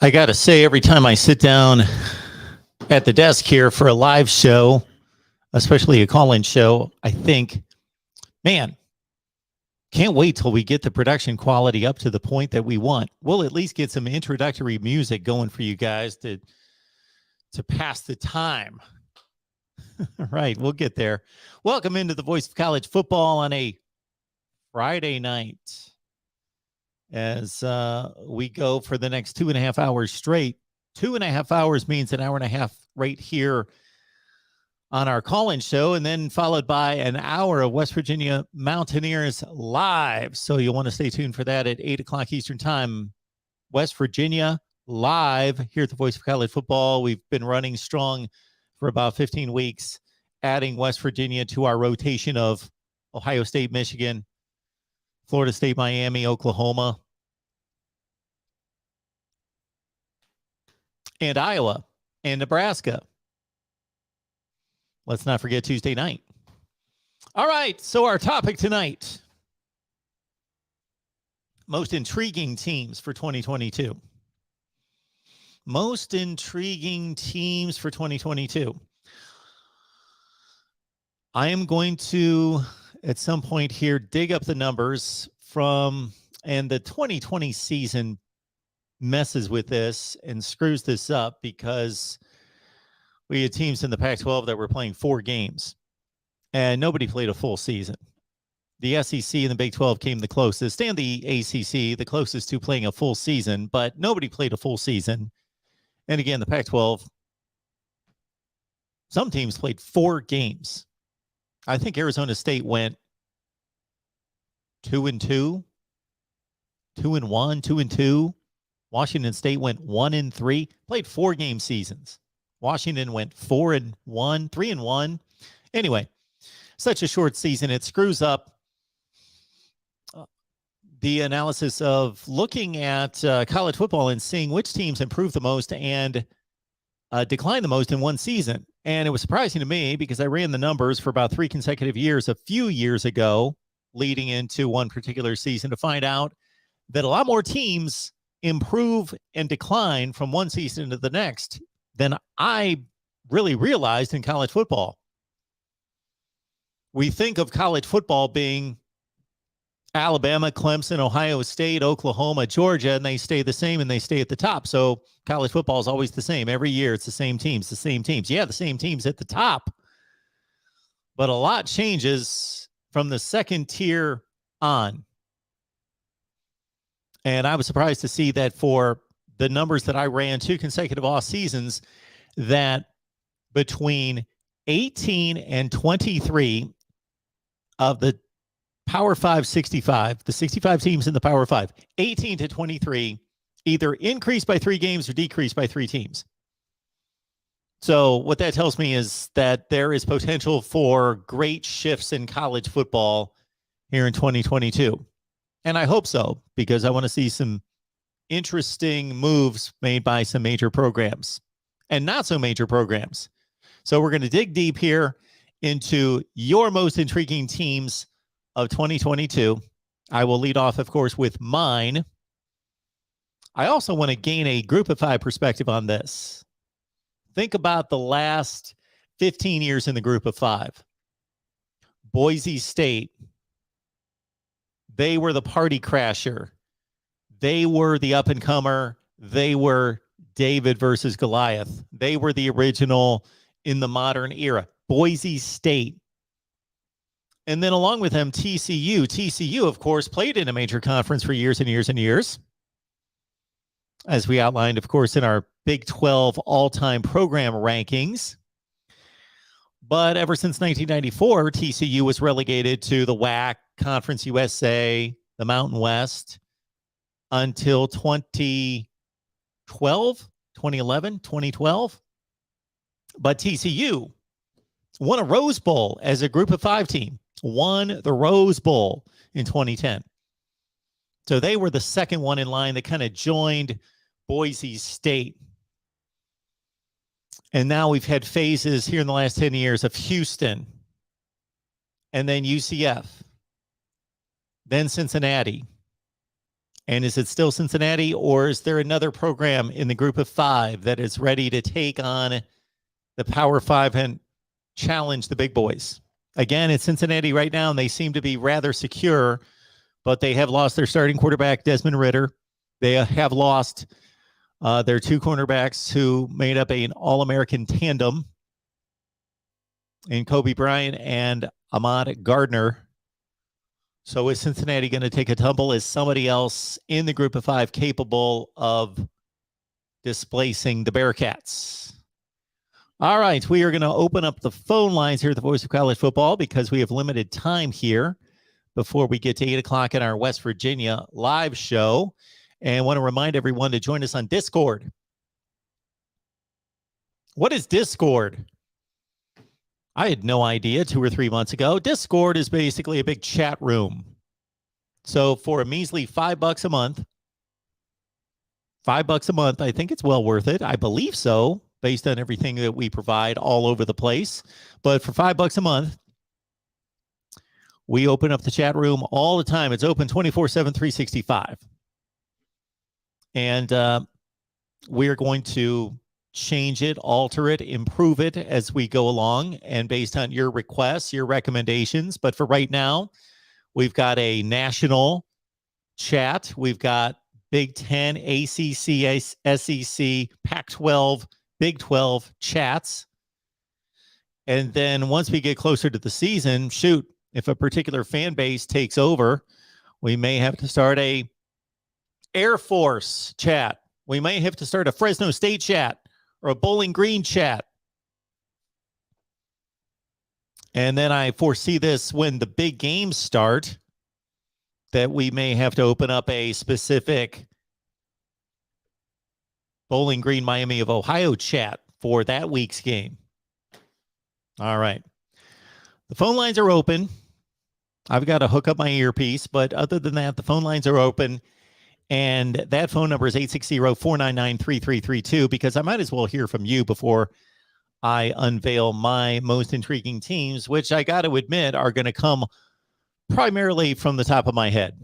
I got to say, every time I sit down at the desk here for a live show, especially a call-in show, I think, man, can't wait till we get the production quality up to the point that we want. We'll at least get some introductory music going for you guys to pass the time. Right, we'll get there. Welcome into the Voice of College Football on a Friday night as we go for the next 2.5 hours straight. 2.5 hours means an hour and a half right here on our call-in show, and then followed by an hour of West Virginia Mountaineers live. So you'll want to stay tuned for that at 8 o'clock Eastern time. West Virginia live here at the Voice of College Football. We've been running strong for about 15 weeks, adding West Virginia to our rotation of Ohio State, Michigan, Florida State, Miami, Oklahoma, and Iowa, and Nebraska. Let's not forget Tuesday night. All right, so our topic tonight, most intriguing teams for 2022. Most intriguing teams for 2022. I am going to, at some point here, dig up the numbers from, and the 2020 season messes with this and screws this up because we had teams in the Pac-12 that were playing 4 games, and nobody played a full season. The SEC and the Big 12 came the closest, and the ACC, the closest to playing a full season, but nobody played a full season. And again, the Pac-12, some teams played 4 games. I think Arizona State went 2-2, 2-1, 2-2. Washington State went 1-3, played 4-game seasons. Washington went 4-1, 3-1. Anyway, such a short season, it screws up the analysis of looking at college football and seeing which teams improved the most and declined the most in one season. And it was surprising to me because I ran the numbers for about 3 consecutive years a few years ago, leading into one particular season, to find out that a lot more teams improve and decline from one season to the next than I really realized in college football. We think of college football being Alabama, Clemson, Ohio State, Oklahoma, Georgia, and they stay the same and they stay at the top. So college football is always the same. Every year it's the same teams, Yeah, the same teams at the top. But a lot changes from the second tier on. And I was surprised to see that for the numbers that I ran 2 consecutive off seasons, that between 18 and 23 of the Power 5 65, the 65 teams in the Power 5, 18 to 23 either increased by 3 games or decreased by 3 teams. So what that tells me is that there is potential for great shifts in college football here in 2022. And I hope so, because I want to see some interesting moves made by some major programs and not so major programs. So we're going to dig deep here into your most intriguing teams of 2022. I will lead off, of course, with mine. I also want to gain a group of 5 perspective on this. Think about the last 15 years in the group of 5. Boise State. They were the party crasher. They were the up-and-comer. They were David versus Goliath. They were the original in the modern era. Boise State. And then along with them, TCU. TCU, of course, played in a major conference for years and years and years, as we outlined, of course, in our Big 12 all-time program rankings. But ever since 1994, TCU was relegated to the WAC, Conference USA, the Mountain West, until 2011, 2012. But TCU won a Rose Bowl as a group of 5 team, won the Rose Bowl in 2010. So they were the second one in line that kind of joined Boise State. And now we've had phases here in the last 10 years of Houston, and then UCF, then Cincinnati. And is it still Cincinnati, or is there another program in the group of 5 that is ready to take on the Power 5 and challenge the big boys? Again, it's Cincinnati right now, and they seem to be rather secure, but they have lost their starting quarterback, Desmond Ridder. They have lost their 2 cornerbacks who made up an All-American tandem in Kobe Bryant and Ahmad Gardner. So is Cincinnati going to take a tumble? Is somebody else in the group of 5 capable of displacing the Bearcats? All right, we are going to open up the phone lines here at the Voice of College Football because we have limited time here before we get to 8 o'clock in our West Virginia live show. And I want to remind everyone to join us on Discord. What is Discord? I had no idea 2 or 3 months ago. Discord is basically a big chat room. So for a measly $5 a month, I think it's well worth it. I believe so, based on everything that we provide all over the place. But for $5 a month, we open up the chat room all the time. It's open 24/7, 365. And we're going to change it, alter it, improve it as we go along, and based on your requests, your recommendations. But for right now, we've got a national chat. We've got Big 10, ACC, SEC, Pac-12, Big 12 chats. And then once we get closer to the season, shoot, if a particular fan base takes over, we may have to start a Air Force chat. We may have to start a Fresno State chat or a Bowling Green chat. And then I foresee this when the big games start, that we may have to open up a specific Bowling Green, Miami of Ohio chat for that week's game. All right. The phone lines are open. I've got to hook up my earpiece, but other than that, the phone lines are open. And that phone number is 860-499-3332, because I might as well hear from you before I unveil my most intriguing teams, which I got to admit are going to come primarily from the top of my head.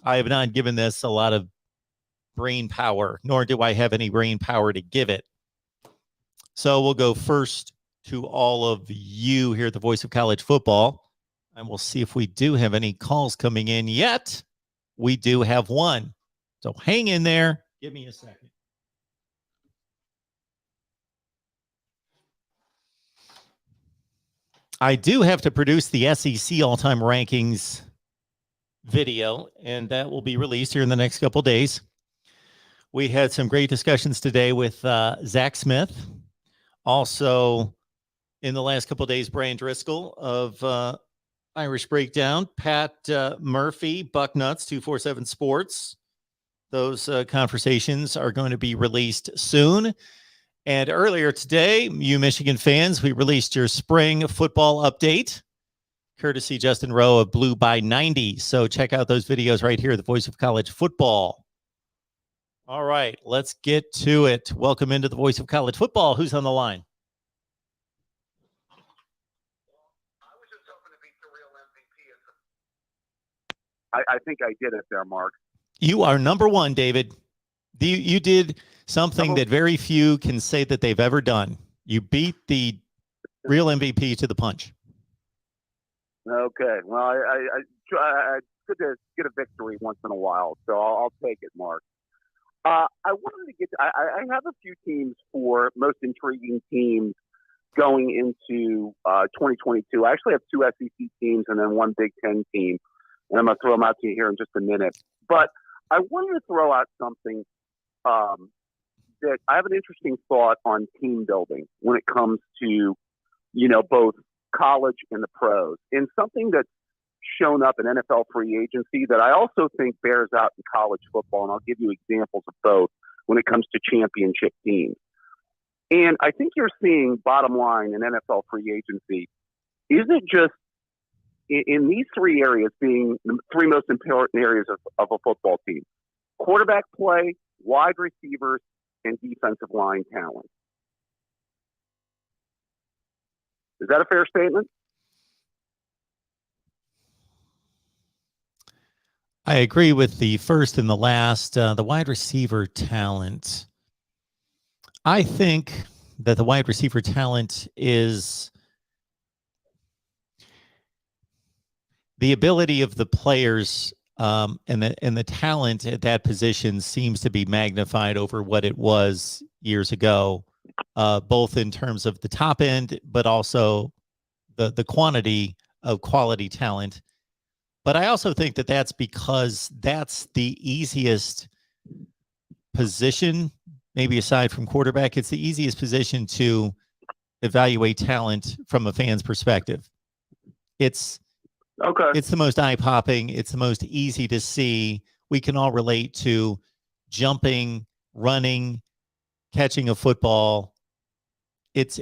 I have not given this a lot of brain power, nor do I have any brain power to give it. So we'll go first to all of you here at the Voice of College Football, and we'll see if we do have any calls coming in yet. We do have one. So hang in there. Give me a second. I do have to produce the SEC all-time rankings video, and that will be released here in the next couple days. We had some great discussions today with Zach Smith. Also, in the last couple days, Brian Driscoll of Irish Breakdown, Pat Murphy, Bucknuts, 247 Sports. Those conversations are going to be released soon. And earlier today, you Michigan fans, we released your spring football update, courtesy Justin Rowe of Blue by 90. So check out those videos right here, the Voice of College Football. All right, let's get to it. Welcome into the Voice of College Football. Who's on the line? I think I did it there, Mark. You are number one, David. You did something that very few can say that they've ever done. You beat the real MVP to the punch. Okay. Well, I good to get a victory once in a while, so I'll take it, Mark. I wanted to get. I have a few teams for most intriguing teams going into 2022. I actually have two SEC teams and then one Big Ten team, and I'm going to throw them out to you here in just a minute. But I wanted to throw out something that I have an interesting thought on team building when it comes to, both college and the pros, and something that's shown up in NFL free agency that I also think bears out in college football. And I'll give you examples of both when it comes to championship teams. And I think you're seeing, bottom line, in NFL free agency, isn't just in these three areas being the three most important areas of a football team: quarterback play, wide receivers, and defensive line talent. Is that a fair statement? I agree with the first and the last. The wide receiver talent. I think that the wide receiver talent is the ability of the players, and the talent at that position seems to be magnified over what it was years ago, both in terms of the top end, but also the quantity of quality talent. But I also think that that's because that's the easiest position, maybe aside from quarterback, it's the easiest position to evaluate talent from a fan's perspective. It's the most eye-popping. It's the most easy to see. We can all relate to jumping, running, catching a football. It's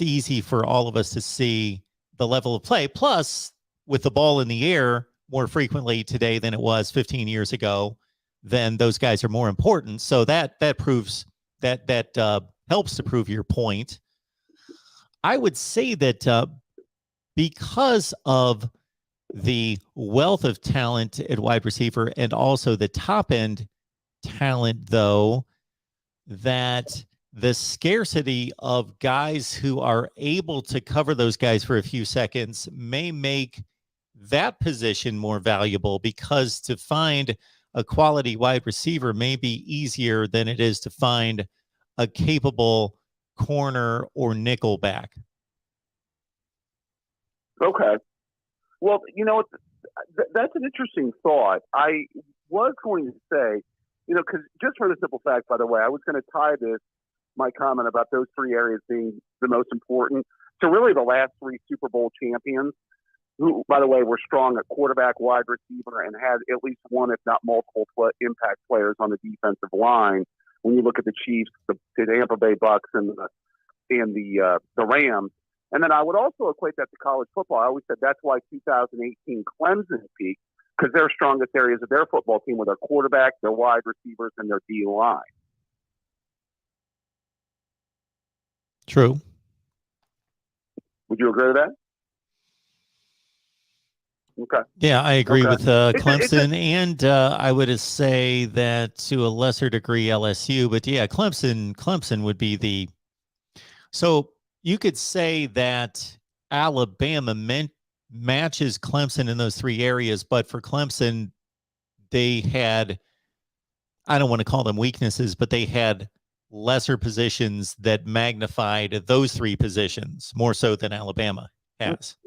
easy for all of us to see the level of play. Plus, with the ball in the air more frequently today than it was 15 years ago, then those guys are more important. So that proves that helps to prove your point. I would say that because of the wealth of talent at wide receiver and also the top end talent, though, that the scarcity of guys who are able to cover those guys for a few seconds may make that position more valuable, because to find a quality wide receiver may be easier than it is to find a capable corner or nickel back. Okay. Well, that's an interesting thought. I was going to say, because just for the simple fact, by the way, I was going to tie my comment about those three areas being the most important to really the last three Super Bowl champions, who, by the way, were strong at quarterback, wide receiver, and had at least one, if not multiple, impact players on the defensive line. When you look at the Chiefs, the Tampa Bay Bucks, and the Rams. And then I would also equate that to college football. I always said that's why 2018 Clemson peaked, because their strongest areas of their football team were their quarterback, their wide receivers, and their D line. True. Would you agree with that? Okay. Yeah, I agree with Clemson, and I would say that to a lesser degree LSU. But yeah, Clemson would be the. So you could say that Alabama matches Clemson in those three areas, but for Clemson, they had, I don't want to call them weaknesses, but they had lesser positions that magnified those three positions more so than Alabama has.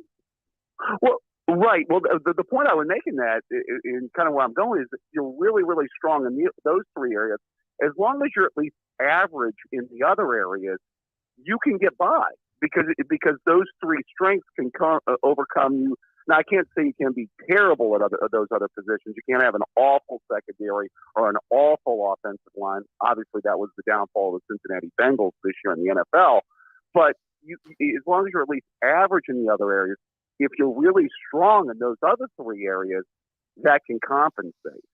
Well, right. Well, the point I was making that, in kind of where I'm going, is that you're really, really strong in those three areas. As long as you're at least average in the other areas, you can get by, because those three strengths can overcome you. Now, I can't say you can be terrible at those other positions. You can't have an awful secondary or an awful offensive line. Obviously, that was the downfall of the Cincinnati Bengals this year in the NFL. But as long as you're at least average in the other areas, if you're really strong in those other three areas, that can compensate.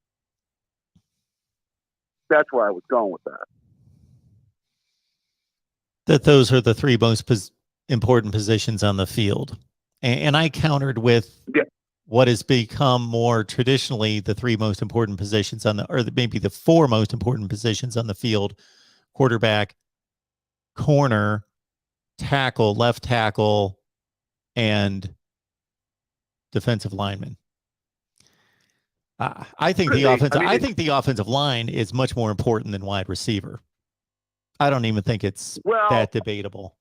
That's where I was going with that. That those are the three most important positions on the field. And I countered with what has become more traditionally the three most important positions or maybe the four most important positions on the field: quarterback, corner, tackle, left tackle, and defensive lineman. I think the offensive line is much more important than wide receiver. I don't even think it's that debatable.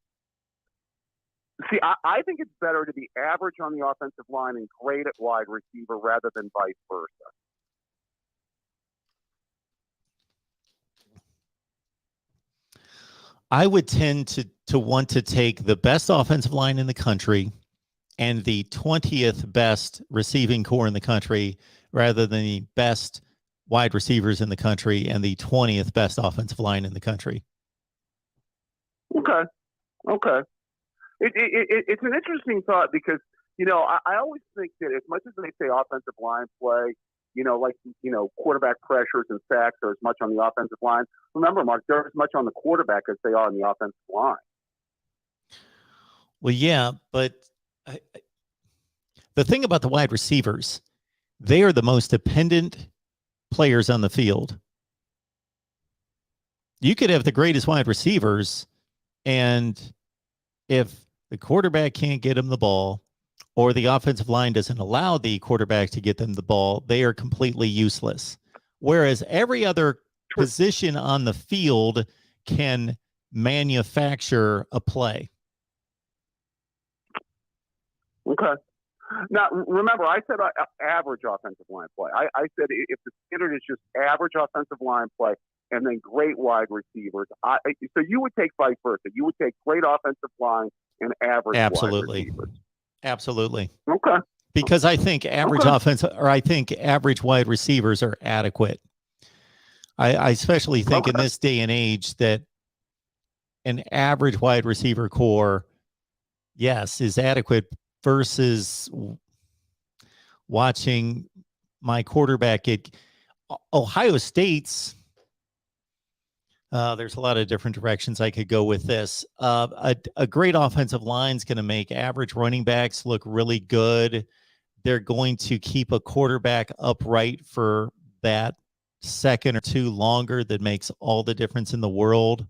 See, I think it's better to be average on the offensive line and great at wide receiver rather than vice versa. I would tend to want to take the best offensive line in the country and the 20th best receiving core in the country rather than the best wide receivers in the country and the 20th best offensive line in the country. Okay. It's an interesting thought because, I always think that as much as they say offensive line play, quarterback pressures and sacks are as much on the offensive line. Remember, Mark, they're as much on the quarterback as they are on the offensive line. Well, yeah, but the thing about the wide receivers, they are the most dependent players on the field. You could have the greatest wide receivers, and if the quarterback can't get them the ball or the offensive line doesn't allow the quarterback to get them the ball, they are completely useless. Whereas every other position on the field can manufacture a play. Okay. Now, remember, I said average offensive line play. I said if the standard is just average offensive line play and then great wide receivers, so you would take vice versa. You would take great offensive line and average wide receivers. Absolutely. Okay. Because I think average I think average wide receivers are adequate. I especially think in this day and age that an average wide receiver core, yes, is adequate versus watching my quarterback at Ohio State's. There's a lot of different directions I could go with this. A great offensive line is going to make average running backs look really good. They're going to keep a quarterback upright for that second or two longer. That makes all the difference in the world.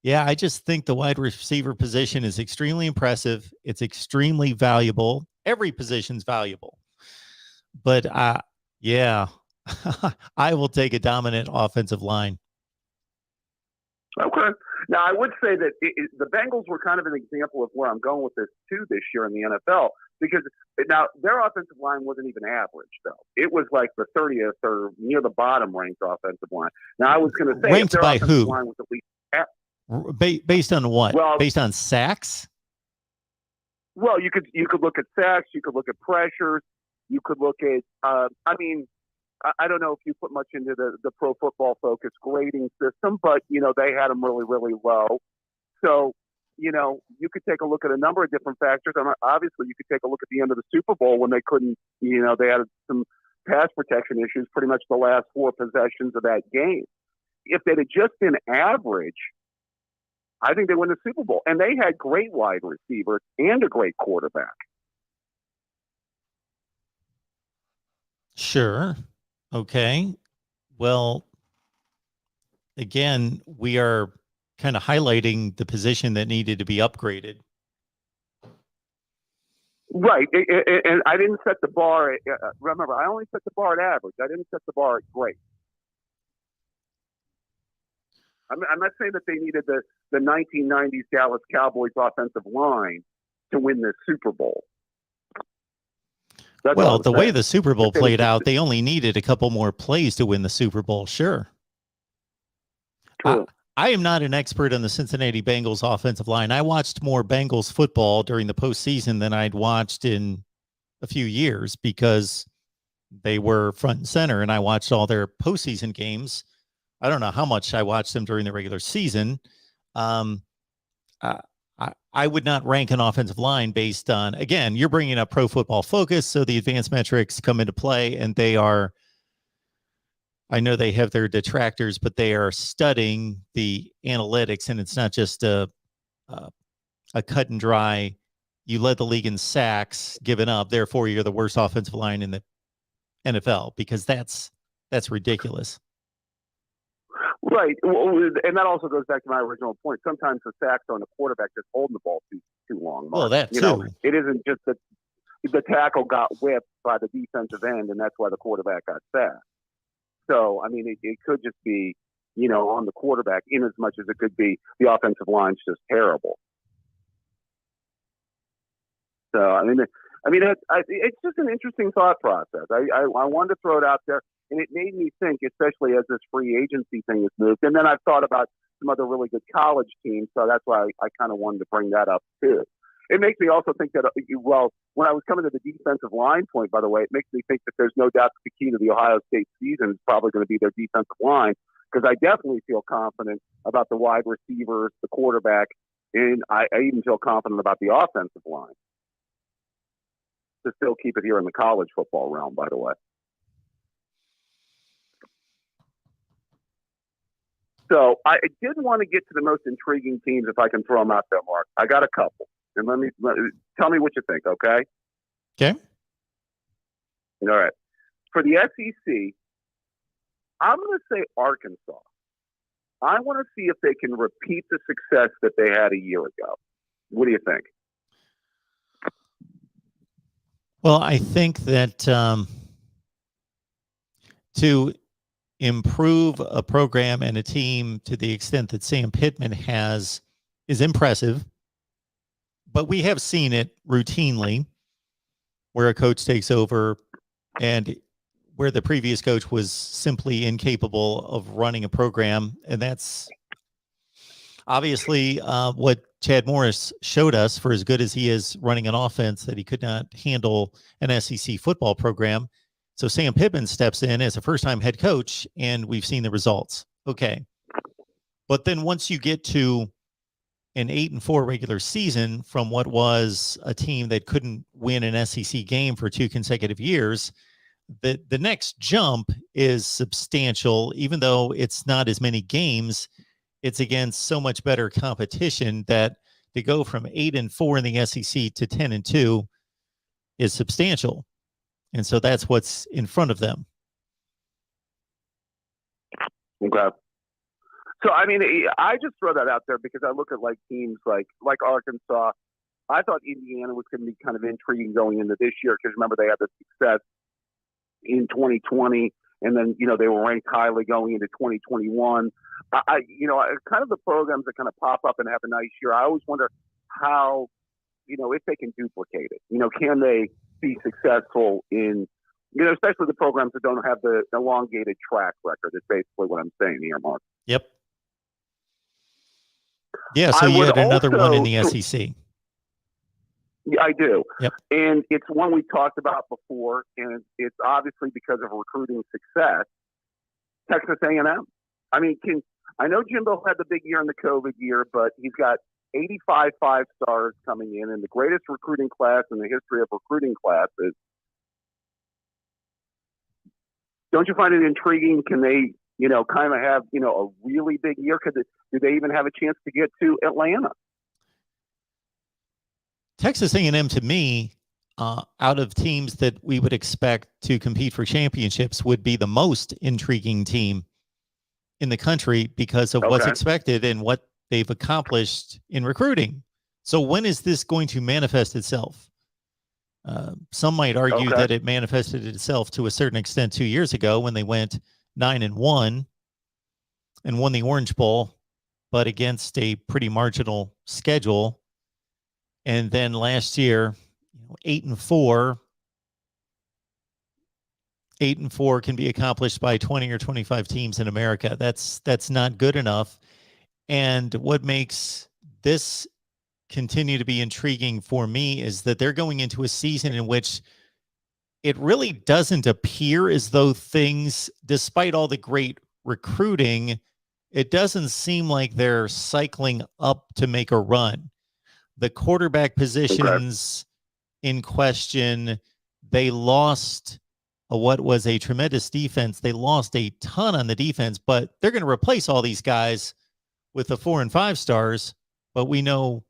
Yeah, I just think the wide receiver position is extremely impressive. It's extremely valuable. Every position's valuable. But yeah, I will take a dominant offensive line. Okay. Now, I would say that the Bengals were kind of an example of where I'm going with this, too, this year in the NFL, because now their offensive line wasn't even average, though. It was like the 30th or near the bottom ranked offensive line. Now, I was going to say, ranked by who? Line was at least based on what? Well, based on sacks? Well, you could look at sacks, you could look at pressures, you could look at, I don't know if you put much into the Pro Football Focus grading system, but, they had them really, really low. So, you could take a look at a number of different factors. And obviously, you could take a look at the end of the Super Bowl when they couldn't, they had some pass protection issues pretty much the last 4 possessions of that game. If they'd have just been average, I think they win the Super Bowl. And they had great wide receivers and a great quarterback. Sure. Okay. Well, again, we are kind of highlighting the position that needed to be upgraded. Right. And I didn't set the bar. Remember, I only set the bar at average. I didn't set the bar at great. I'm not saying that they needed the 1990s Dallas Cowboys offensive line to win this Super Bowl. Well, the way the Super Bowl played out, they only needed a couple more plays to win the Super Bowl. Sure. True. I am not an expert on the Cincinnati Bengals offensive line. I watched more Bengals football during the postseason than I'd watched in a few years because they were front and center, and I watched all their postseason games. I don't know how much I watched them during the regular season. I would not rank an offensive line based on, again, you're bringing up Pro Football Focus, so the advanced metrics come into play, and they are, I know they have their detractors, but they are studying the analytics, and it's not just a cut and dry, you led the league in sacks, given up, therefore you're the worst offensive line in the NFL, because that's ridiculous. Right, and that also goes back to my original point. Sometimes the sacks on the quarterback just holding the ball too long. Mark. Well, that too. It isn't just that the tackle got whipped by the defensive end, and that's why the quarterback got sacked. So, I mean, it could just be, on the quarterback in as much as it could be the offensive line's just terrible. So it's just an interesting thought process. I wanted to throw it out there, and it made me think, especially as this free agency thing has moved. And then I've thought about some other really good college teams, so that's why I kind of wanted to bring that up too. It makes me also think that, when I was coming to the defensive line point, by the way, it makes me think that there's no doubt that the key to the Ohio State season is probably going to be their defensive line, because I definitely feel confident about the wide receivers, the quarterback, and I even feel confident about the offensive line. To still keep it here in the college football realm, by the way. So I did want to get to the most intriguing teams, if I can throw them out there, Mark. I got a couple. And tell me what you think, okay? Okay. All right. For the SEC, I'm going to say Arkansas. I want to see if they can repeat the success that they had a year ago. What do you think? Well, I think that to improve a program and a team to the extent that Sam Pittman has is impressive. But we have seen it routinely where a coach takes over and where the previous coach was simply incapable of running a program. And that's obviously what Chad Morris showed us, for as good as he is running an offense, that he could not handle an SEC football program. So Sam Pittman steps in as a first-time head coach, and we've seen the results. Okay. But then once you get to an 8-4 regular season from what was a team that couldn't win an SEC game for 2 consecutive years, the next jump is substantial. Even though it's not as many games, it's against so much better competition that to go from 8-4 in the SEC to 10-2 is substantial. And so that's what's in front of them. Okay. So, I just throw that out there because I look at teams like Arkansas. I thought Indiana was going to be kind of intriguing going into this year because remember they had the success in 2020, and then they were ranked highly going into 2021. Kind of the programs that kind of pop up and have a nice year. I always wonder how, if they can duplicate it. Can they be successful in, especially the programs that don't have the elongated track record. Is basically what I'm saying here, Mark. Yep. Yeah, so you had another one in the SEC. Yeah, I do. Yep. And it's one we talked about before, and it's obviously because of recruiting success. Texas A&M. I know Jimbo had the big year in the COVID year, but he's got 85 5-stars coming in and the greatest recruiting class in the history of recruiting classes. Don't you find it intriguing? Can they, kind of have, a really big year? Do they even have a chance to get to Atlanta? Texas A&M, to me, out of teams that we would expect to compete for championships, would be the most intriguing team in the country because of what's expected and what they've accomplished in recruiting. So when is this going to manifest itself? Some might argue that it manifested itself to a certain extent 2 years ago when they went 9-1 and won the Orange Bowl, but against a pretty marginal schedule. And then last year, 8-4. 8-4 can be accomplished by 20 or 25 teams in America. That's not good enough. And what makes this continue to be intriguing for me is that they're going into a season in which it really doesn't appear as though things, despite all the great recruiting, it doesn't seem like they're cycling up to make a run. The quarterback positions in question, they lost what was a tremendous defense. They lost a ton on the defense, but they're going to replace all these guys with the 4 and 5 stars. But we know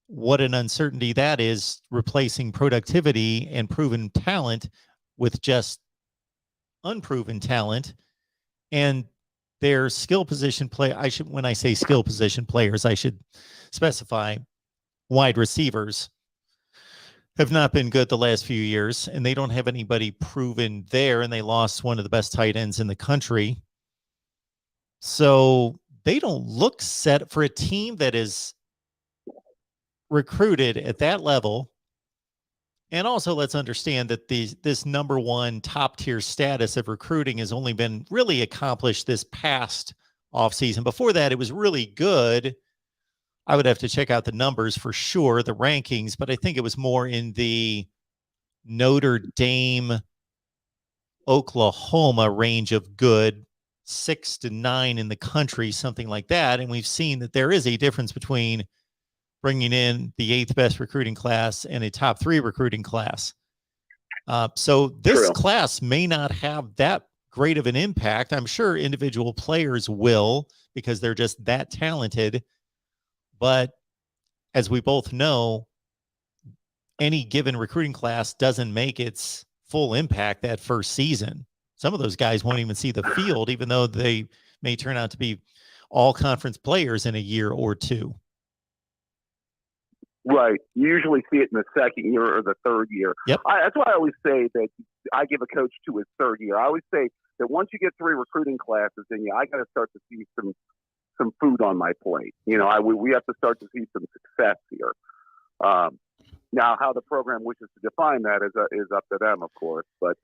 what an uncertainty that is, replacing productivity and proven talent with just unproven talent. And their skill position play, when I say skill position players, I should specify wide receivers have not been good the last few years, and they don't have anybody proven there, and they lost one of the best tight ends in the country. So they don't look set for a team that is recruited at that level And also, let's understand that this number one top tier status of recruiting has only been really accomplished this past offseason. Before that, it was really good. I would have to check out the numbers for sure, the rankings, but I think it was more in the Notre Dame, Oklahoma range of good, 6 to 9 in the country, something like that. And we've seen that there is a difference between bringing in the 8th best recruiting class and a top 3 recruiting class. So this class may not have that great of an impact. I'm sure individual players will because they're just that talented. But as we both know, any given recruiting class doesn't make its full impact that first season. Some of those guys won't even see the field, even though they may turn out to be all conference players in a year or two. Right. You usually see it in the second year or the third year. Yep. That's why I always say that I give a coach to his third year. I always say that once you get 3 recruiting classes in you, I got to start to see some food on my plate. We have to start to see some success here. Now, how the program wishes to define that is up to them, of course. But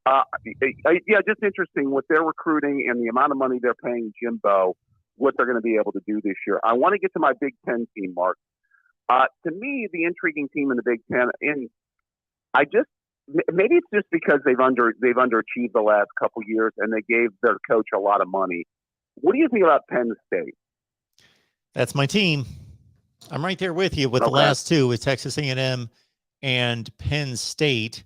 just interesting with their recruiting and the amount of money they're paying Jimbo, what they're going to be able to do this year. I want to get to my Big Ten team, Mark. To me, the intriguing team in the Big Ten, and maybe it's just because they've underachieved the last couple years, and they gave their coach a lot of money. What do you think about Penn State? That's my team. I'm right there with you with the last two, with Texas A&M and Penn State.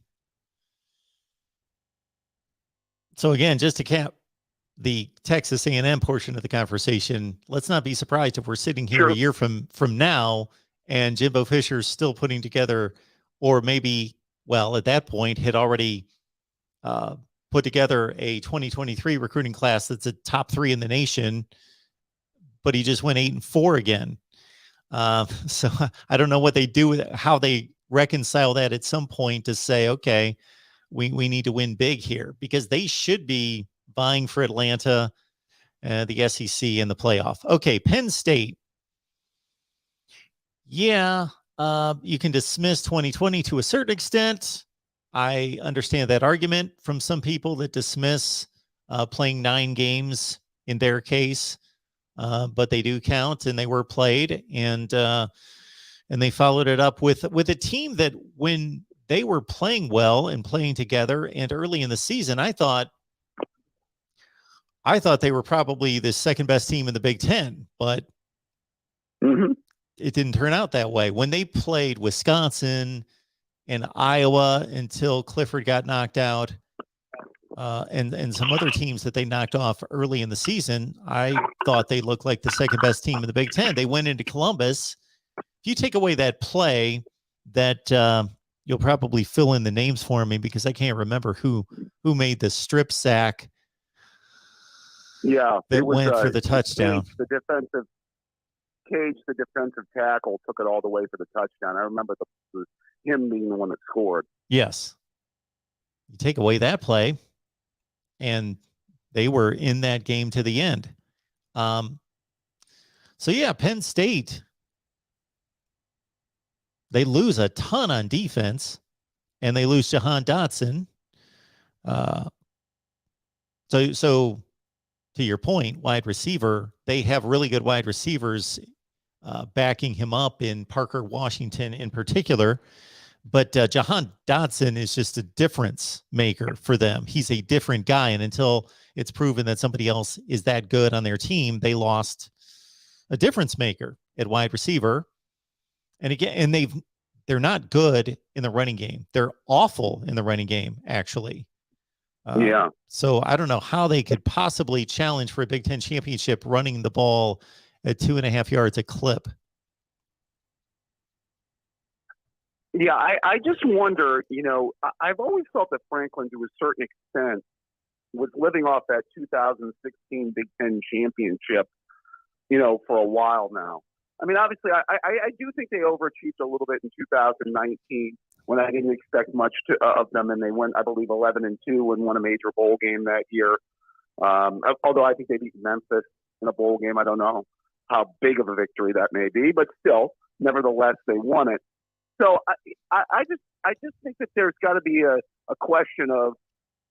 So again, just to cap the Texas A&M portion of the conversation, let's not be surprised if we're sitting here a year from now and Jimbo Fisher's still putting together, or maybe, well, at that point had already put together a 2023 recruiting class that's a top 3 in the nation, but he just went 8-4 again. So I don't know what they do with it, how they reconcile that at some point to say, okay, we need to win big here, because they should be vying for Atlanta, the SEC, and the playoff. Okay, Penn State. Yeah, you can dismiss 2020 to a certain extent. I understand that argument from some people that dismiss playing 9 games in their case, but they do count, and they were played, and they followed it up with a team that, when they were playing well and playing together, and early in the season, I thought they were probably the second best team in the Big Ten, but it didn't turn out that way. When they played Wisconsin and Iowa until Clifford got knocked out, and some other teams that they knocked off early in the season, I thought they looked like the second best team in the Big Ten. They went into Columbus. If you take away that play, that you'll probably fill in the names for me, because I can't remember who made the strip sack. Yeah, that went for the touchdown. The defensive tackle, took it all the way for the touchdown. I remember him being the one that scored. Yes. You take away that play, and they were in that game to the end. So yeah, Penn State, they lose a ton on defense, and they lose Jahan Dotson. So to your point, wide receiver, they have really good wide receivers backing him up, in Parker Washington in particular. But Jahan Dotson is just a difference maker for them. He's a different guy. And until it's proven that somebody else is that good on their team, they lost a difference maker at wide receiver. And again, they're not good in the running game. They're awful in the running game, actually. So I don't know how they could possibly challenge for a Big Ten championship running the ball at 2.5 yards a clip. Yeah, I just wonder, I've always felt that Franklin, to a certain extent, was living off that 2016 Big Ten championship, for a while now. I mean, obviously, I do think they overachieved a little bit in 2019, when I didn't expect much of them, and they went, I believe, 11-2 and won a major bowl game that year. Although I think they beat Memphis in a bowl game. I don't know how big of a victory that may be, but still, nevertheless, they won it. So I just think that there's got to be a question of,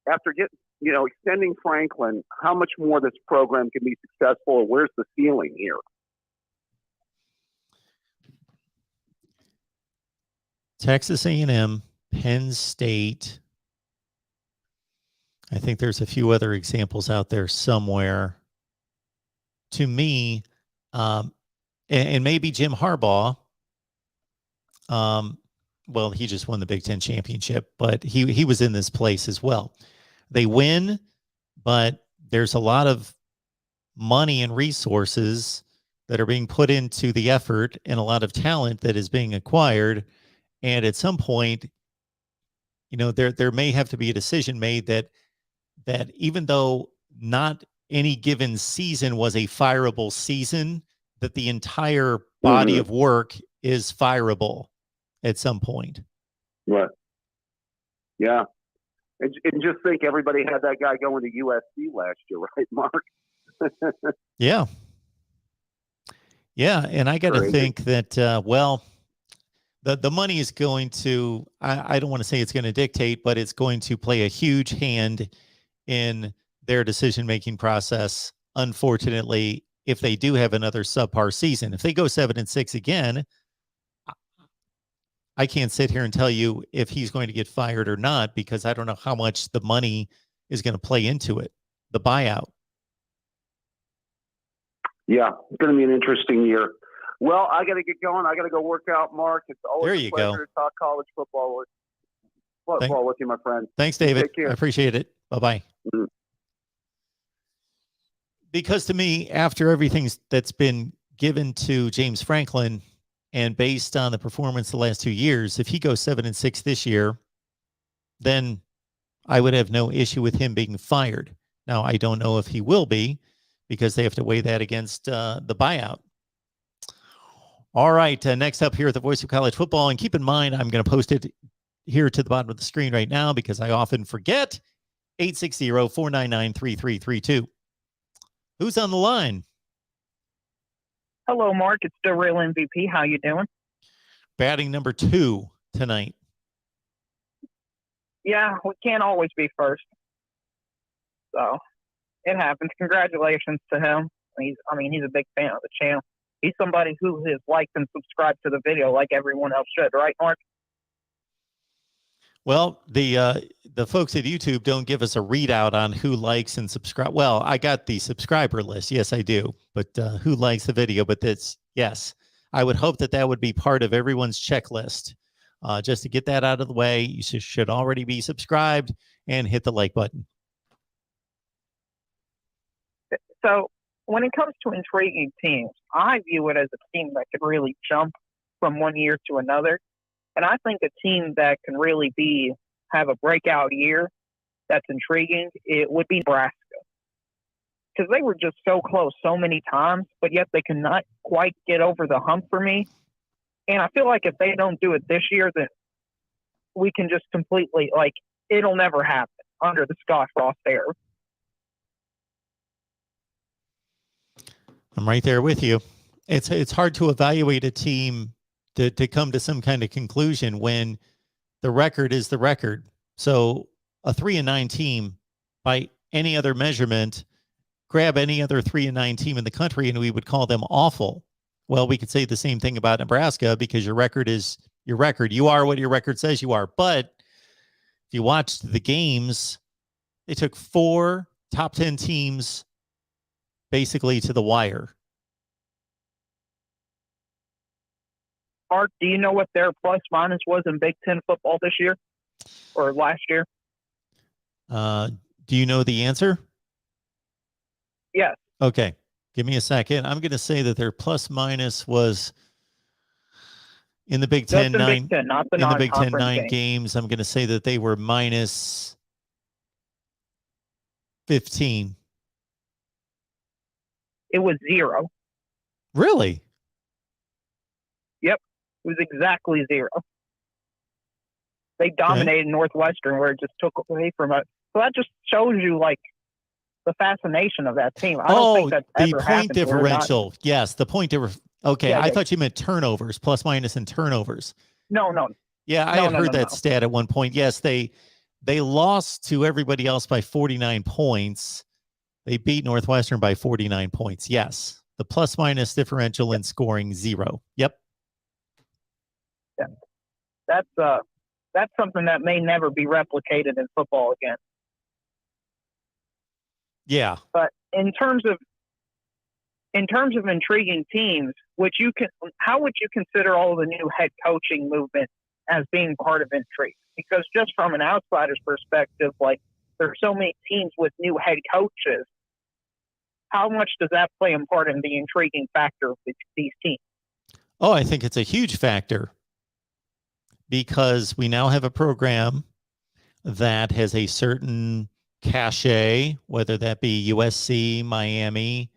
after extending Franklin, how much more this program can be successful, or where's the ceiling here? Texas A&M, Penn State. I think there's a few other examples out there somewhere. To me, and maybe Jim Harbaugh. Well, he just won the Big Ten championship, but he was in this place as well. They win, but there's a lot of money and resources that are being put into the effort, and a lot of talent that is being acquired. And at some point, there may have to be a decision made that even though not any given season was a fireable season, that the entire body of work is fireable at some point. Right. Yeah. And just think, everybody had that guy going to USC last year, right, Mark? Yeah. Yeah. And I got to think that, the money is going to, I don't want to say it's going to dictate, but it's going to play a huge hand in their decision-making process. Unfortunately, if they do have another subpar season, if they go 7-6 again, I can't sit here and tell you if he's going to get fired or not, because I don't know how much the money is going to play into it, the buyout. Yeah, it's going to be an interesting year. Well, I got to get going. I got to go work out, Mark. It's always a pleasure to talk college football with you, my friend. Thanks, David. I appreciate it. Bye-bye. Mm-hmm. Because to me, after everything that's been given to James Franklin, and based on the performance the last 2 years, if he goes 7-6 this year, then I would have no issue with him being fired. Now, I don't know if he will be, because they have to weigh that against the buyout. All right, next up here at the Voice of College Football, and keep in mind, I'm going to post it here to the bottom of the screen right now because I often forget, 860-499-3332. Who's on the line? Hello, Mark. It's the real MVP. How you doing? Batting number 2 tonight. Yeah, we can't always be first. So it happens. Congratulations to him. He's a big fan of the channel. He's somebody who has liked and subscribed to the video like everyone else should, right, Mark? Well, the folks at YouTube don't give us a readout on who likes and subscribe. Well, I got the subscriber list. Yes, I do. But who likes the video? But yes, I would hope that would be part of everyone's checklist. Just to get that out of the way, you should already be subscribed and hit the like button. So when it comes to intriguing teams, I view it as a team that could really jump from one year to another. And I think a team that can really have a breakout year that's intriguing, it would be Nebraska. Because they were just so close so many times, but yet they cannot quite get over the hump for me. And I feel like if they don't do it this year, then we can just completely, it'll never happen under the Scott Frost era. I'm right there with you. It's hard to evaluate a team to come to some kind of conclusion when the record is the record. So a 3-9 team, by any other measurement, grab any other 3-9 team in the country and we would call them awful. Well, we could say the same thing about Nebraska because your record is your record. You are what your record says you are. But if you watched the games, they took 4 top 10 teams basically to the wire. Mark, do you know what their plus minus was in Big Ten football this year or last year? Do you know the answer? Yes. Okay. Give me a second. I'm going to say that their plus minus was in the Big Ten, Big Ten, not the in the Big Ten 9 game. games. I'm going to say that they were minus 15. It was 0. Really? Yep. It was exactly 0. They dominated Northwestern where it just took away from it. So that just shows you the fascination of that team. I don't think that's ever happened. The point differential. Yes, the point differential. Okay, yeah, I thought you meant turnovers, plus minus and turnovers. No. Yeah, I had heard that stat at one point. Yes, they lost to everybody else by 49 points. They beat Northwestern by 49 points. Yes. The plus minus differential in scoring 0. Yep. Yeah. That's something that may never be replicated in football again. Yeah. But in terms of intriguing teams, how would you consider all the new head coaching movement as being part of intrigue? Because just from an outsider's perspective, like there's so many teams with new head coaches. How much does that play a part in the intriguing factor of these teams? Oh, I think it's a huge factor because we now have a program that has a certain cachet, whether that be USC, Miami,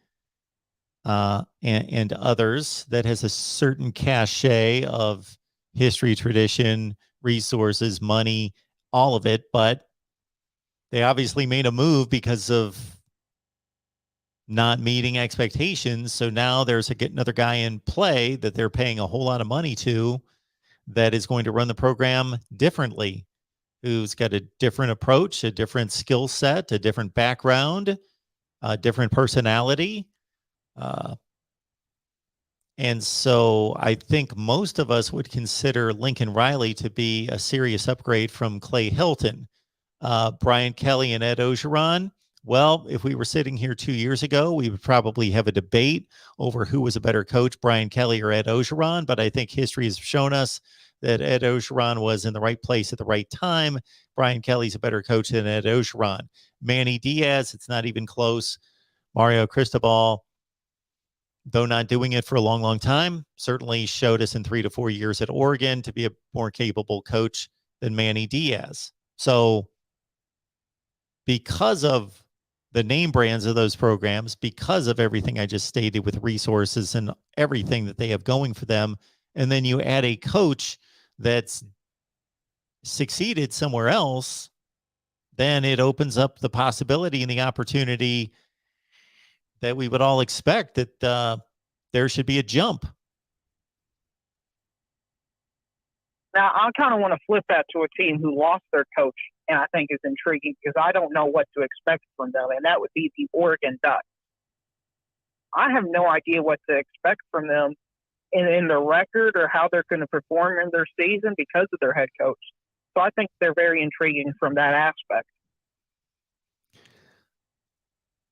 and others, that has a certain cachet of history, tradition, resources, money, all of it. But they obviously made a move because of not meeting expectations. So now there's another guy in play that they're paying a whole lot of money to that is going to run the program differently, who's got a different approach, a different skill set, a different background, a different personality. And so I think most of us would consider Lincoln Riley to be a serious upgrade from Clay Hilton. Brian Kelly and Ed Ogeron. Well, if we were sitting here 2 years ago, we would probably have a debate over who was a better coach, Brian Kelly or Ed Ogeron. But I think history has shown us that Ed Ogeron was in the right place at the right time. Brian Kelly's a better coach than Ed Ogeron. Manny Diaz, it's not even close. Mario Cristobal, though not doing it for a long, long time, certainly showed us in 3 to 4 years at Oregon to be a more capable coach than Manny Diaz. So because of the name brands of those programs, because of everything I just stated with resources and everything that they have going for them, and then you add a coach that's succeeded somewhere else, then it opens up the possibility and the opportunity that we would all expect that there should be a jump. Now, I kind of want to flip that to a team who lost their coach, and I think is intriguing because I don't know what to expect from them, and that would be the Oregon Ducks. I have no idea what to expect from them in their record or how they're going to perform in their season because of their head coach. So I think they're very intriguing from that aspect.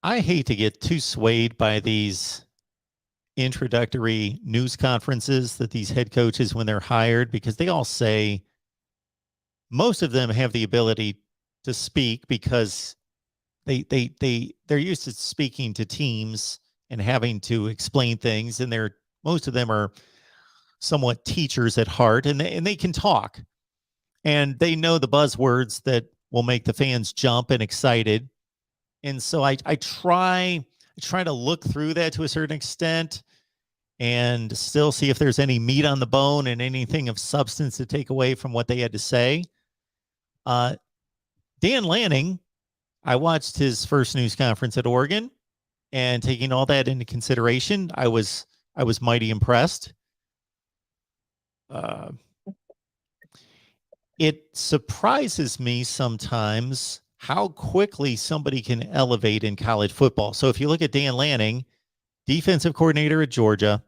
I hate to get too swayed by these introductory news conferences that these head coaches, when they're hired, because they all say, most of them have the ability to speak because they're used to speaking to teams and having to explain things, and most of them are somewhat teachers at heart, and they can talk, and they know the buzzwords that will make the fans jump and excited. And so I try to look through that to a certain extent and still see if there's any meat on the bone and anything of substance to take away from what they had to say. Dan Lanning, I watched his first news conference at Oregon, and taking all that into consideration, I was mighty impressed. It surprises me sometimes how quickly somebody can elevate in college football. So if you look at Dan Lanning, defensive coordinator at Georgia,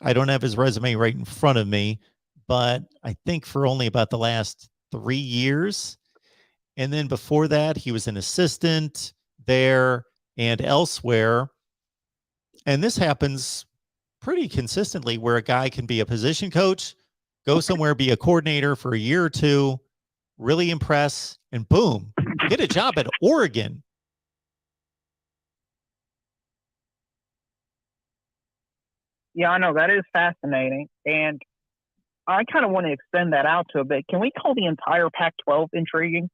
I don't have his resume right in front of me, but I think for only about the last 3 years. And then before that, he was an assistant there and elsewhere. And this happens pretty consistently where a guy can be a position coach, go somewhere, be a coordinator for a year or two, really impress, and boom, get a job at Oregon. Yeah, I know. That is fascinating. And I kind of want to extend that out to a bit. Can we call the entire Pac-12 intriguing?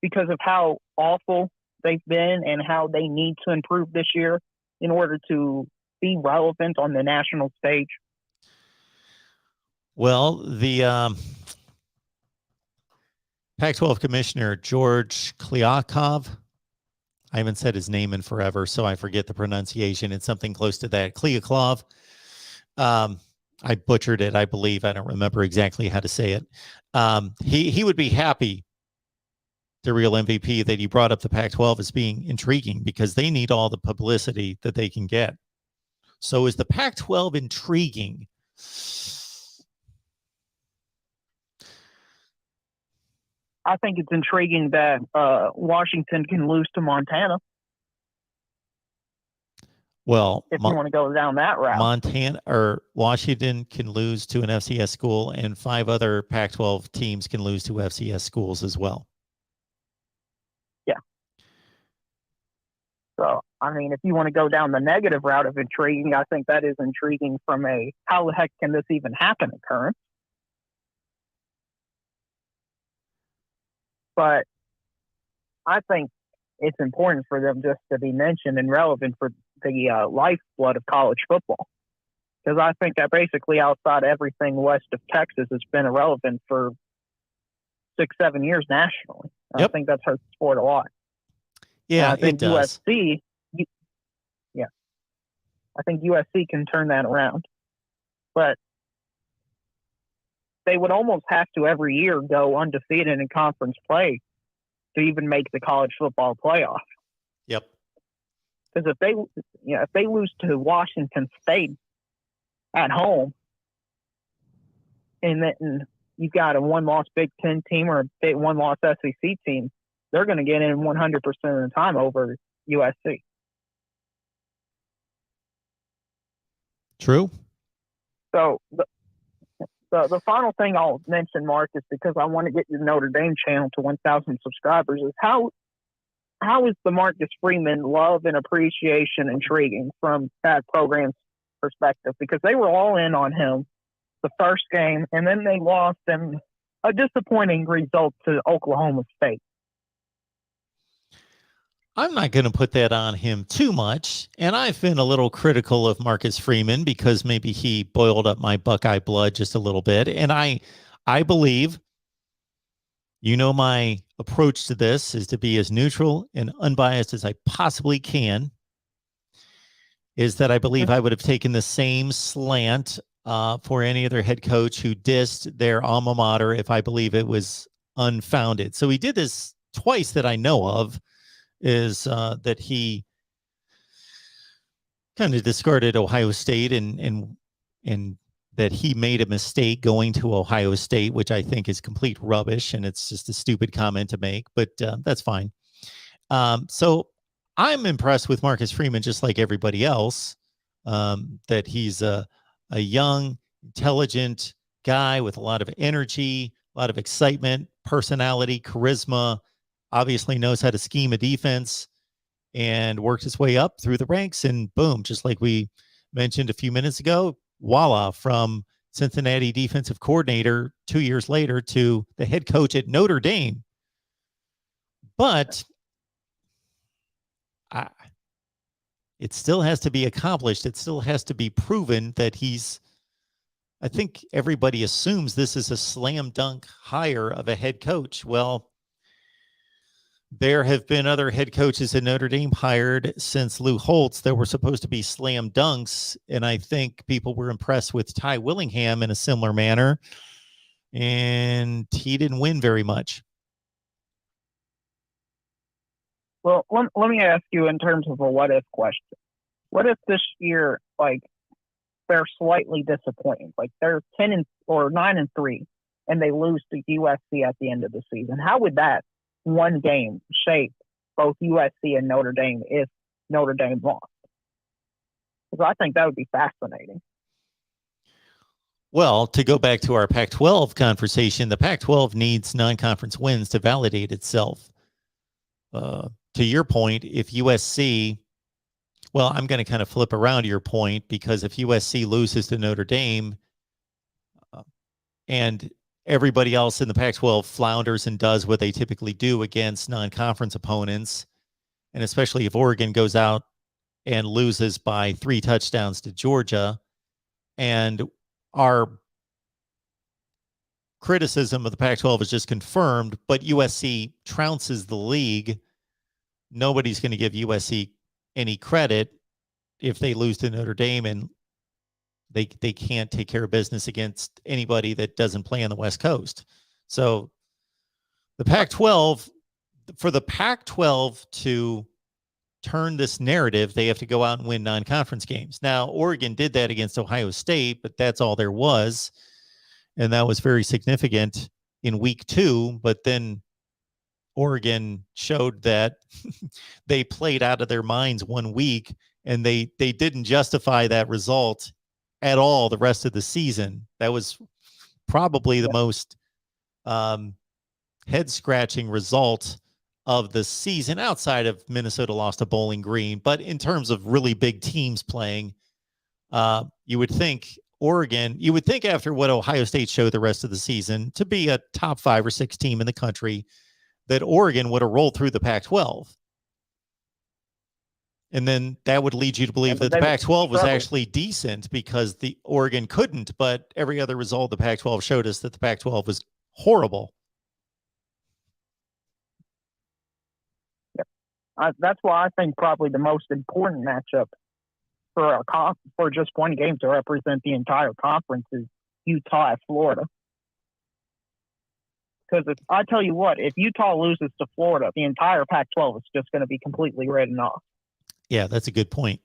Because of how awful they've been and how they need to improve this year in order to be relevant on the national stage. Well, the Pac-12 commissioner, George Kliavkoff, I haven't said his name in forever, so I forget the pronunciation. It's something close to that. Kliavkoff. I butchered it, I believe. I don't remember exactly how to say it. He would be happy, the real MVP, that he brought up the Pac-12 as being intriguing because they need all the publicity that they can get. So is the Pac-12 intriguing? I think it's intriguing that Washington can lose to Montana. Well, if you want to go down that route, Montana or Washington can lose to an FCS school, and 5 other Pac-12 teams can lose to FCS schools as well. Yeah. So, I mean, if you want to go down the negative route of intriguing, I think that is intriguing from a how the heck can this even happen occurrence. But I think it's important for them just to be mentioned and relevant for the lifeblood of college football. Because I think that basically outside everything west of Texas has been irrelevant for 6-7 years nationally. Yep. I think that's hurt the sport a lot. Yeah, I think it does. I think USC can turn that around. But they would almost have to every year go undefeated in conference play to even make the college football playoff. Yep. Because if they lose to Washington State at home, and then you've got a 1-loss Big Ten team or a 1-loss SEC team, they're going to get in 100% of the time over USC. True. So the final thing I'll mention, Mark, is because I want to get your Notre Dame channel to 1,000 subscribers, is how is the Marcus Freeman love and appreciation intriguing from that program's perspective? Because they were all in on him the first game, and then they lost in a disappointing result to Oklahoma State. I'm not going to put that on him too much, and I've been a little critical of Marcus Freeman because maybe he boiled up my Buckeye blood just a little bit, and I believe, my approach to this is to be as neutral and unbiased as I possibly can, is that I believe I would have taken the same slant for any other head coach who dissed their alma mater if I believe it was unfounded. So he did this twice that I know of, is that he kind of discarded Ohio State and that he made a mistake going to Ohio State, which I think is complete rubbish, and it's just a stupid comment to make, but that's fine. So I'm impressed with Marcus Freeman, just like everybody else, that he's a young, intelligent guy with a lot of energy, a lot of excitement, personality, charisma, obviously knows how to scheme a defense, and worked his way up through the ranks, and boom, just like we mentioned a few minutes ago, voila, from Cincinnati defensive coordinator 2 years later to the head coach at Notre Dame. But it still has to be accomplished. It still has to be proven that I think everybody assumes this is a slam dunk hire of a head coach. Well, there have been other head coaches at Notre Dame hired since Lou Holtz that were supposed to be slam dunks, and I think people were impressed with Ty Willingham in a similar manner, and he didn't win very much. Well, let me ask you in terms of a what-if question. What if this year, they're slightly disappointing, they're 9-3, and they lose to USC at the end of the season? How would that one game shape both USC and Notre Dame if Notre Dame lost? Because I think that would be fascinating. Well, to go back to our Pac-12 conversation, the Pac-12 needs non-conference wins to validate itself. To your point, if USC, well, I'm going to kind of flip around your point, because if USC loses to Notre Dame and everybody else in the Pac-12 flounders and does what they typically do against non-conference opponents, and especially if Oregon goes out and loses by 3 touchdowns to Georgia, and our criticism of the Pac-12 is just confirmed, but USC trounces the league, nobody's going to give USC any credit if they lose to Notre Dame and They can't take care of business against anybody that doesn't play on the West Coast. So the Pac-12, for the Pac-12 to turn this narrative, they have to go out and win non-conference games. Now, Oregon did that against Ohio State, but that's all there was. And that was very significant in week 2. But then Oregon showed that they played out of their minds 1 week, and they didn't justify that result at all the rest of the season. That was probably the most head-scratching result of the season, outside of Minnesota lost to Bowling Green. But in terms of really big teams playing, you would think after what Ohio State showed the rest of the season to be a top 5 or 6 team in the country, that Oregon would have rolled through the Pac-12. And then that would lead you to believe that the Pac-12 was actually decent because the Oregon couldn't. But every other result, the Pac-12 showed us that the Pac-12 was horrible. That's why I think probably the most important matchup for just one game to represent the entire conference is Utah at Florida. Because I tell you what, if Utah loses to Florida, the entire Pac-12 is just going to be completely written off. Yeah, that's a good point.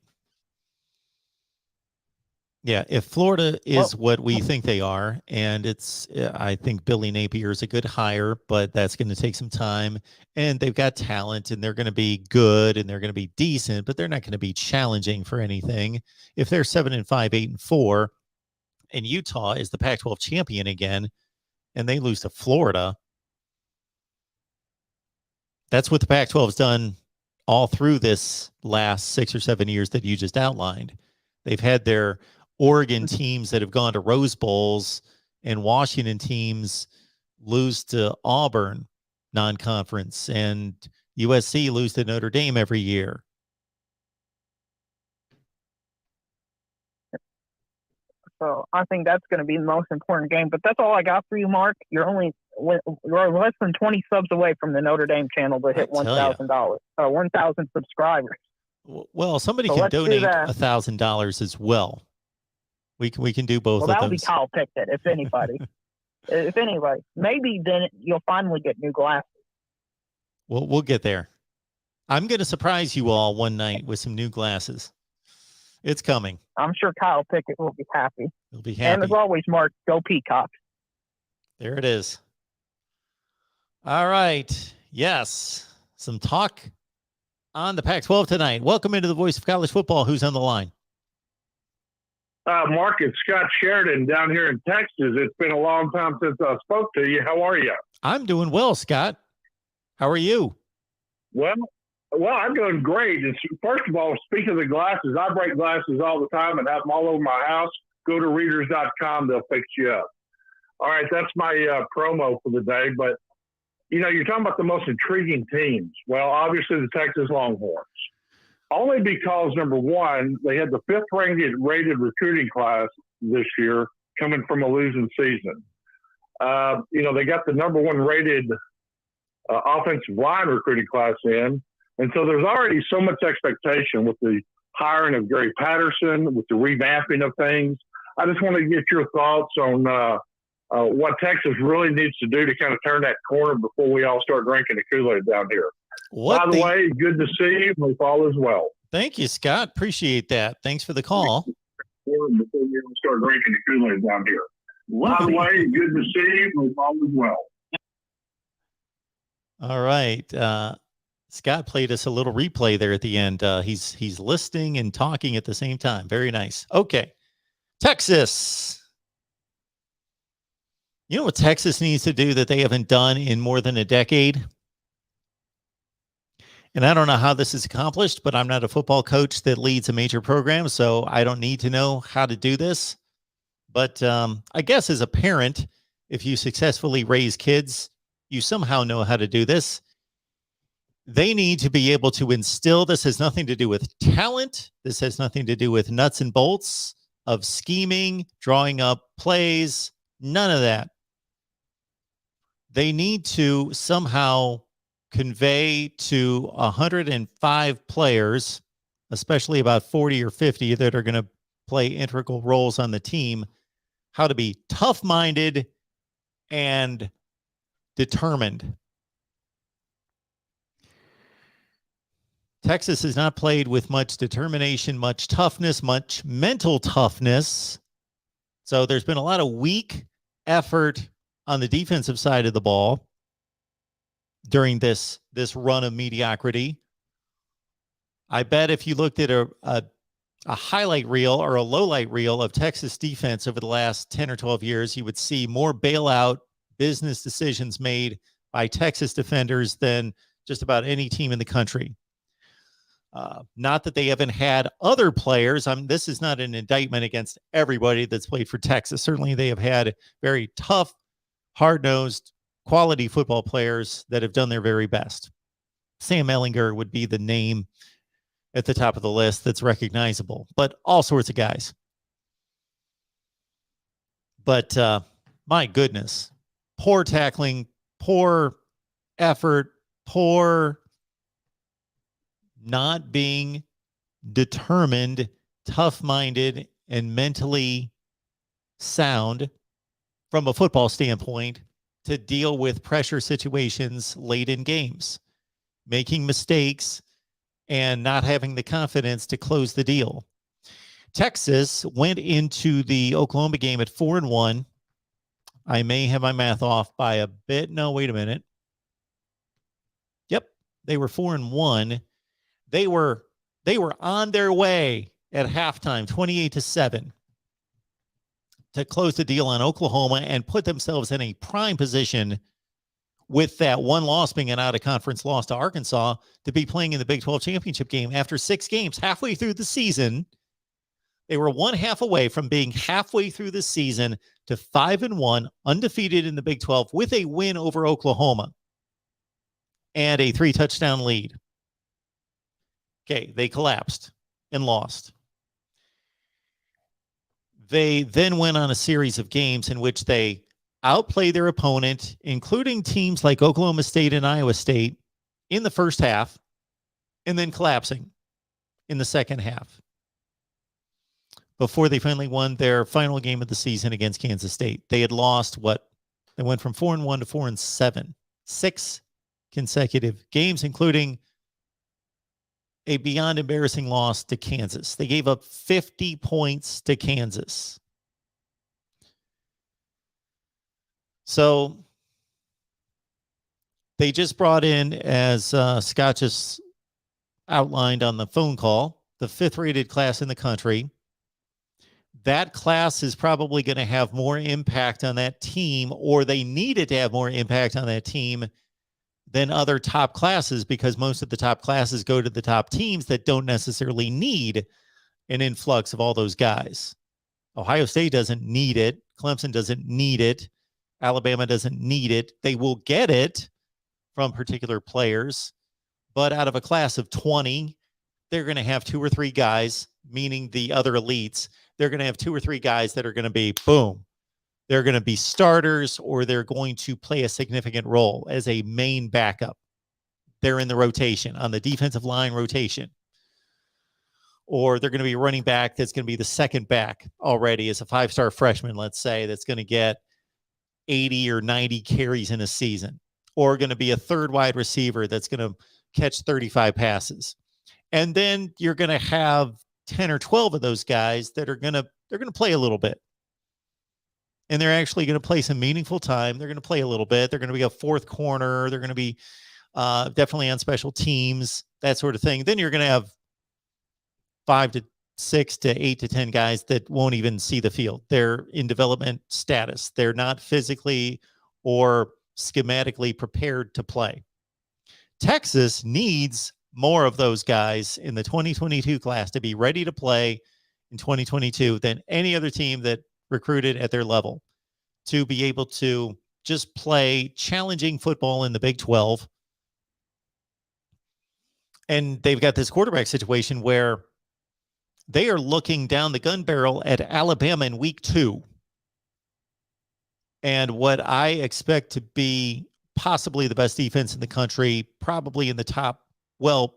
Yeah, if Florida is what we think they are, and I think Billy Napier is a good hire, but that's going to take some time. And they've got talent, and they're going to be good, and they're going to be decent, but they're not going to be challenging for anything. If they're 7-5, 8-4, and Utah is the Pac-12 champion again, and they lose to Florida, that's what the Pac-12 has done all through this last 6 or 7 years that you just outlined. They've had their Oregon teams that have gone to Rose Bowls, and Washington teams lose to Auburn non-conference, and USC lose to Notre Dame every year. So I think that's going to be the most important game. But that's all I got for you, Mark. You're less than 20 subs away from the Notre Dame channel to hit $1,000, 1,000 subscribers. Well, somebody can donate $1,000 as well. We can do both of those. Well, that'll be Kyle Pickett, if anybody. If anybody. Maybe then you'll finally get new glasses. Well, we'll get there. I'm going to surprise you all one night with some new glasses. It's coming. I'm sure Kyle Pickett will be happy. He'll be happy. And as always, Mark, go Peacock. There it is. All right. Yes. Some talk on the Pac-12 tonight. Welcome into the Voice of College Football. Who's on the line? Mark, it's Scott Sheridan down here in Texas. It's been a long time since I spoke to you. How are you? I'm doing well, Scott. How are you? Well, I'm doing great. First of all, speaking of the glasses, I break glasses all the time and have them all over my house. Go to readers.com. They'll fix you up. All right, that's my promo for the day. But, you're talking about the most intriguing teams. Well, obviously the Texas Longhorns. Only because, number one, they had the 5th rated recruiting class this year coming from a losing season. They got the number 1 rated offensive line recruiting class in. And so there's already so much expectation with the hiring of Gary Patterson, with the revamping of things. I just want to get your thoughts on what Texas really needs to do to kind of turn that corner before we all start drinking the Kool-Aid down here. By the way, good to see you. Hope all is well. Thank you, Scott. Appreciate that. Thanks for the call. Before we all start drinking the Kool-Aid down here. By the way, good to see you. Hope all is well. All right. Scott played us a little replay there at the end. He's listening and talking at the same time. Very nice. Okay. Texas. You know what Texas needs to do that they haven't done in more than a decade? And I don't know how this is accomplished, but I'm not a football coach that leads a major program, so I don't need to know how to do this. But I guess as a parent, if you successfully raise kids, you somehow know how to do this. They need to be able to instill. This has nothing to do with talent. This has nothing to do with nuts and bolts of scheming, drawing up plays, none of that. They need to somehow convey to 105 players, especially about 40 or 50 that are going to play integral roles on the team, how to be tough-minded and determined. Texas has not played with much determination, much toughness, much mental toughness. So there's been a lot of weak effort on the defensive side of the ball during this run of mediocrity. I bet if you looked at a highlight reel or a lowlight reel of Texas defense over the last 10 or 12 years, you would see more bailout business decisions made by Texas defenders than just about any team in the country. Not that they haven't had other players. This is not an indictment against everybody that's played for Texas. Certainly they have had very tough, hard-nosed, quality football players that have done their very best. Sam Ehlinger would be the name at the top of the list that's recognizable, but all sorts of guys. But my goodness, poor tackling, poor effort, poor not being determined, tough-minded, and mentally sound from a football standpoint to deal with pressure situations late in games, making mistakes and not having the confidence to close the deal. Texas went into the Oklahoma game at 4-1. I may have my math off by a bit. No, wait a minute. Yep, they were 4-1. They were on their way at halftime, 28-7, to close the deal on Oklahoma and put themselves in a prime position with that one loss being an out-of-conference loss to Arkansas to be playing in the Big 12 championship game after 6 games. Halfway through the season, they were one half away from being halfway through the season to 5-1, undefeated in the Big 12 with a win over Oklahoma and a 3-touchdown lead. Okay, they collapsed and lost. They then went on a series of games in which they outplayed their opponent, including teams like Oklahoma State and Iowa State, in the first half, and then collapsing in the second half before they finally won their final game of the season against Kansas State. They had lost They went from 4-1 to 4-7, 6 consecutive games, including a beyond embarrassing loss to Kansas. They gave up 50 points to Kansas. So they just brought in, as Scott just outlined on the phone call, the 5th-rated class in the country. That class is probably going to have more impact on that team, or they needed to have more impact on that team than other top classes, because most of the top classes go to the top teams that don't necessarily need an influx of all those guys. Ohio State doesn't need it. Clemson doesn't need it. Alabama doesn't need it. They will get it from particular players, but out of a class of 20, they're going to have 2 or 3 guys, meaning the other elites. They're going to have 2 or 3 guys that are going to be, boom, they're going to be starters, or they're going to play a significant role as a main backup. They're in the rotation, on the defensive line rotation. Or they're going to be a running back that's going to be the second back already as a 5-star freshman, let's say, that's going to get 80 or 90 carries in a season. Or going to be a third wide receiver that's going to catch 35 passes. And then you're going to have 10 or 12 of those guys that are going to play a little bit. And they're actually going to play some meaningful time. They're going to play a little bit. They're going to be a 4th corner. They're going to be definitely on special teams, that sort of thing. Then you're going to have 5 to 6 to 8 to 10 guys that won't even see the field. They're in development status. They're not physically or schematically prepared to play. Texas needs more of those guys in the 2022 class to be ready to play in 2022 than any other team that recruited at their level, to be able to just play challenging football in the Big 12. And they've got this quarterback situation where they are looking down the gun barrel at Alabama in week 2. And what I expect to be possibly the best defense in the country, probably in the top, well,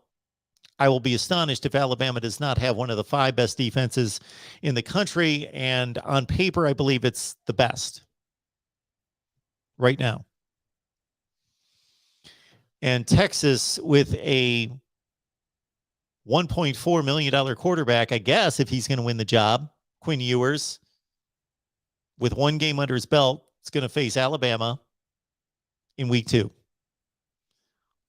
I will be astonished if Alabama does not have one of the 5 best defenses in the country. And on paper, I believe it's the best right now. And Texas with a $1.4 million quarterback, I guess, if he's going to win the job, Quinn Ewers, with 1 game under his belt, is going to face Alabama in week 2.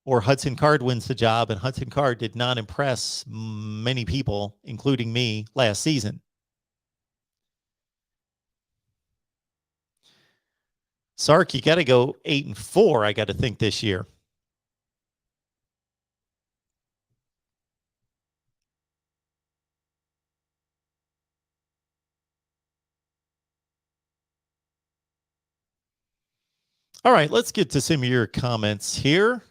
Or Hudson Card wins the job, and Hudson Card did not impress many people, including me, last season. Sark, you got to go 8-4, I got to think, this year. All right, let's get to some of your comments here.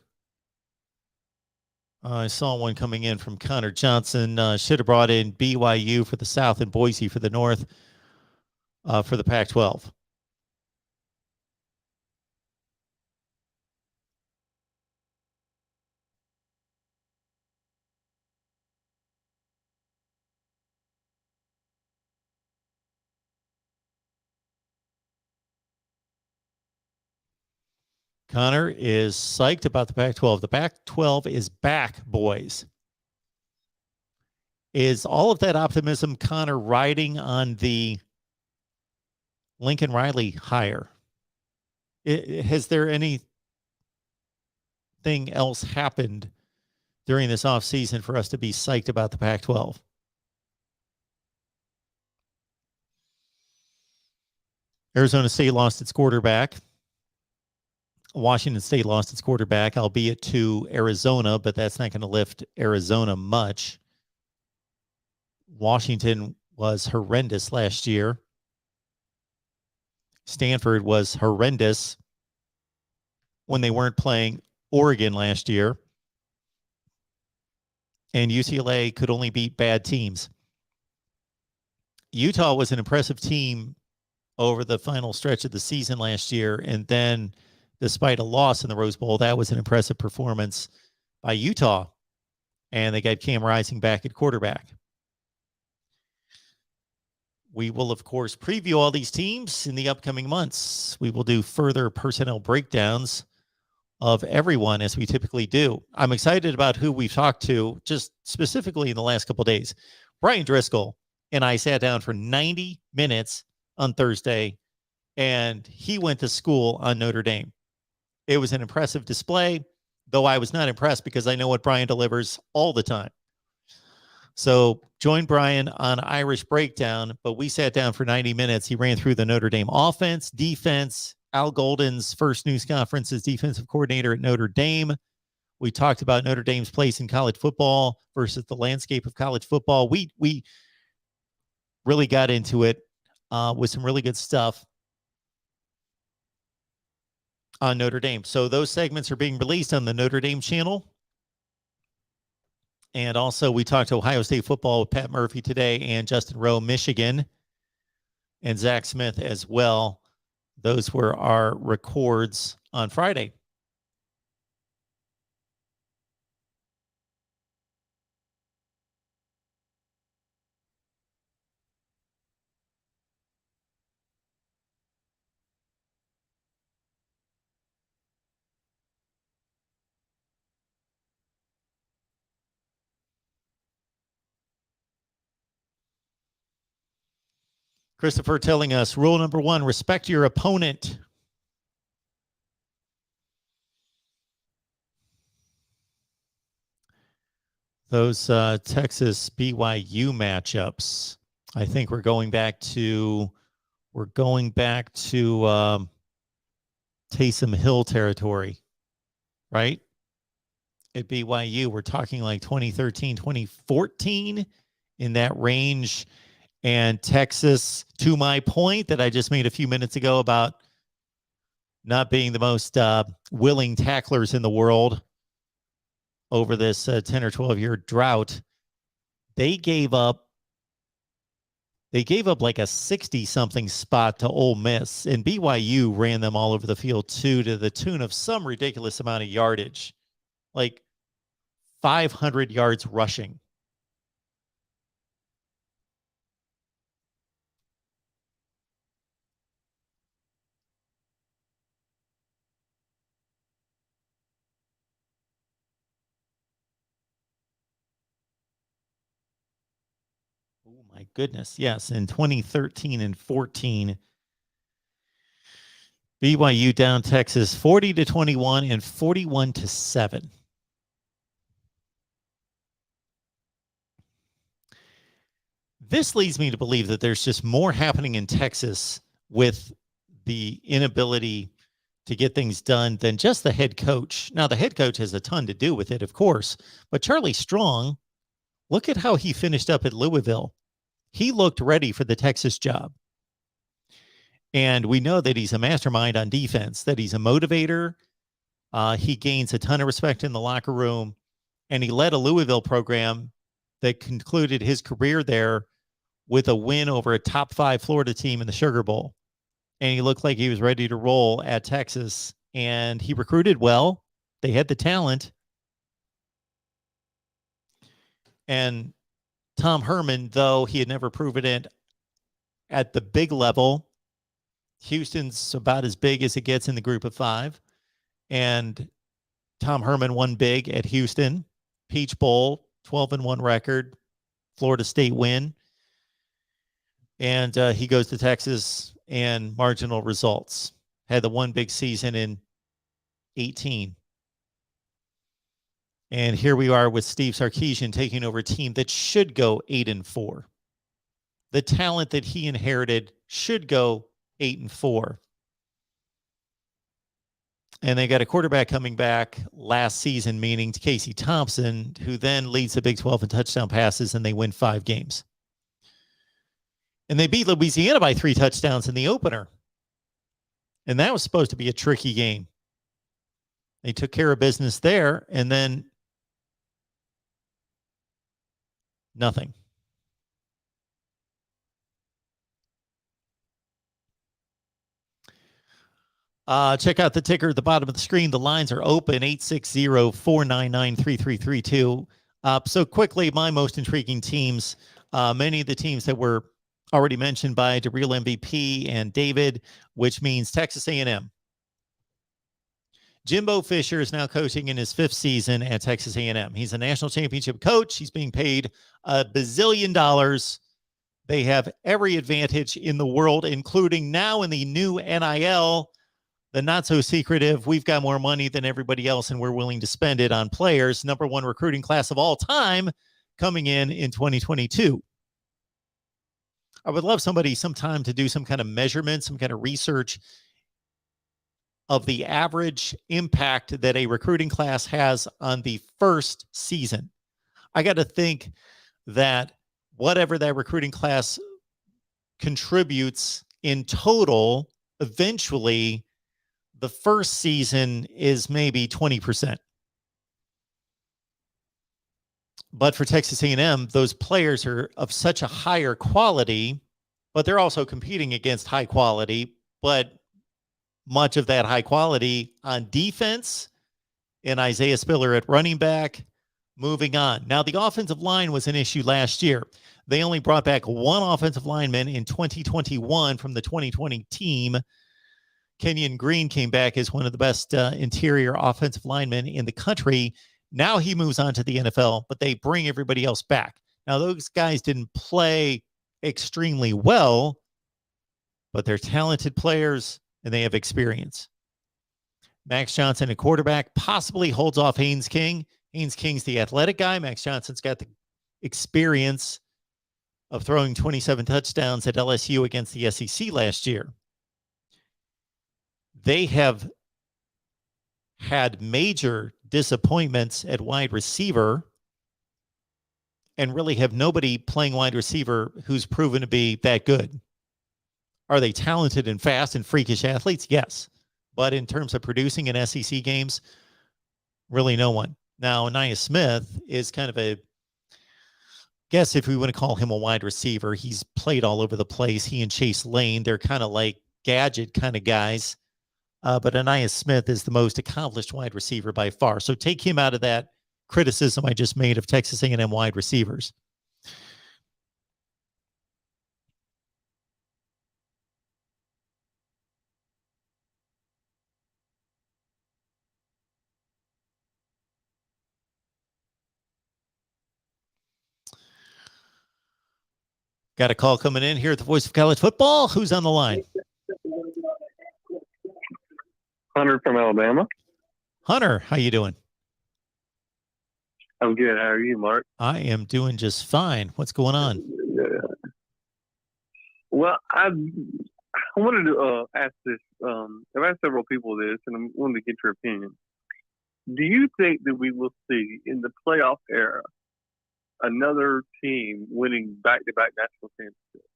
I saw one coming in from Connor Johnson. Should have brought in BYU for the South and Boise for the North for the Pac-12. Connor is psyched about the Pac-12. The Pac-12 is back, boys. Is all of that optimism, Connor, riding on the Lincoln Riley hire? Has there anything else happened during this offseason for us to be psyched about the Pac-12? Arizona State lost its quarterback. Washington State lost its quarterback, albeit to Arizona, but that's not going to lift Arizona much. Washington was horrendous last year. Stanford was horrendous when they weren't playing Oregon last year. And UCLA could only beat bad teams. Utah was an impressive team over the final stretch of the season last year, and then despite a loss in the Rose Bowl, that was an impressive performance by Utah. And they got Cam Rising back at quarterback. We will, of course, preview all these teams in the upcoming months. We will do further personnel breakdowns of everyone, as we typically do. I'm excited about who we've talked to, just specifically in the last couple of days. Brian Driscoll and I sat down for 90 minutes on Thursday, and he went to school on Notre Dame. It was an impressive display, though I was not impressed because I know what Brian delivers all the time. So join Brian on Irish Breakdown, but we sat down for 90 minutes. He ran through the Notre Dame offense, defense, Al Golden's first news conference as defensive coordinator at Notre Dame. We talked about Notre Dame's place in college football versus the landscape of college football. We really got into it with some really good stuff on Notre Dame. So those segments are being released on the Notre Dame channel. And also we talked to Ohio State football with Pat Murphy today and Justin Rowe, Michigan, and Zach Smith as well. Those were our records on Friday. Christopher telling us, rule number 1, respect your opponent. Those Texas BYU matchups, I think we're going back to Taysom Hill territory, right? At BYU, we're talking like 2013, 2014 in that range. And Texas, to my point that I just made a few minutes ago about not being the most willing tacklers in the world over this 10 or 12-year drought, they gave up like a 60-something spot to Ole Miss, and BYU ran them all over the field too, to the tune of some ridiculous amount of yardage, like 500 yards rushing. Oh my goodness. Yes. In 2013 and 14, BYU down Texas 40-21 and 41-7. This leads me to believe that there's just more happening in Texas with the inability to get things done than just the head coach. Now, the head coach has a ton to do with it, of course, but Charlie Strong, look at how he finished up at Louisville. He looked ready for the Texas job. And we know that he's a mastermind on defense, that he's a motivator. He gains a ton of respect in the locker room, and he led a Louisville program that concluded his career there with a win over a top 5 Florida team in the Sugar Bowl. And he looked like he was ready to roll at Texas, and he recruited well. They had the talent. And Tom Herman, though he had never proven it at the big level, Houston's about as big as it gets in the group of 5. And Tom Herman won big at Houston, Peach Bowl, 12-1 record, Florida State win. And he goes to Texas and marginal results. Had the one big season in 18. And here we are with Steve Sarkisian taking over a team that should go 8-4. The talent that he inherited should go 8-4. And they got a quarterback coming back last season, meaning Casey Thompson, who then leads the Big 12 in touchdown passes, and they win 5 games. And they beat Louisiana by 3 touchdowns in the opener. And that was supposed to be a tricky game. They took care of business there, and then nothing. Check out the ticker at the bottom of the screen. The lines are open, 860-499-3332. So quickly, my most intriguing teams, many of the teams that were already mentioned by DeReal MVP and David, which means Texas A&M. Jimbo Fisher is now coaching in his 5th season at Texas A&M. He's a national championship coach. He's being paid $1 bazillion. They have every advantage in the world, including now in the new NIL, the not so secretive, we've got more money than everybody else and we're willing to spend it on players. Number 1 recruiting class of all time coming in 2022. I would love somebody sometime to do some kind of measurement, some kind of research of the average impact that a recruiting class has on the first season. I got to think that whatever that recruiting class contributes in total, eventually the first season is maybe 20%. But for Texas A&M, those players are of such a higher quality, but they're also competing against high quality, but much of that high quality on defense and Isaiah Spiller at running back. Moving on. Now, the offensive line was an issue last year. They only brought back 1 offensive lineman in 2021 from the 2020 team. Kenyon Green came back as one of the best interior offensive linemen in the country. Now he moves on to the NFL, but they bring everybody else back. Now, those guys didn't play extremely well, but they're talented players and they have experience. Max Johnson, a quarterback, possibly holds off Haynes King. Haynes King's the athletic guy. Max Johnson's got the experience of throwing 27 touchdowns at LSU against the SEC last year. They have had major disappointments at wide receiver and really have nobody playing wide receiver who's proven to be that good. Are they talented and fast and freakish athletes? Yes. But in terms of producing in SEC games, really no one. Now, Anaya Smith is kind of a, guess if we want to call him a wide receiver, he's played all over the place. He and Chase Lane, they're kind of like gadget kind of guys. But Anaya Smith is the most accomplished wide receiver by far. So take him out of that criticism I just made of Texas A&M wide receivers. Got a call coming in here at the Voice of College Football. Who's on the line? Hunter from Alabama. Hunter, how you doing? I'm good. How are you, Mark? I am doing just fine. What's going on? Well, I wanted to ask this. I've asked several people this, and I wanted to get your opinion. Do you think that we will see in the playoff era another team winning back-to-back national championships?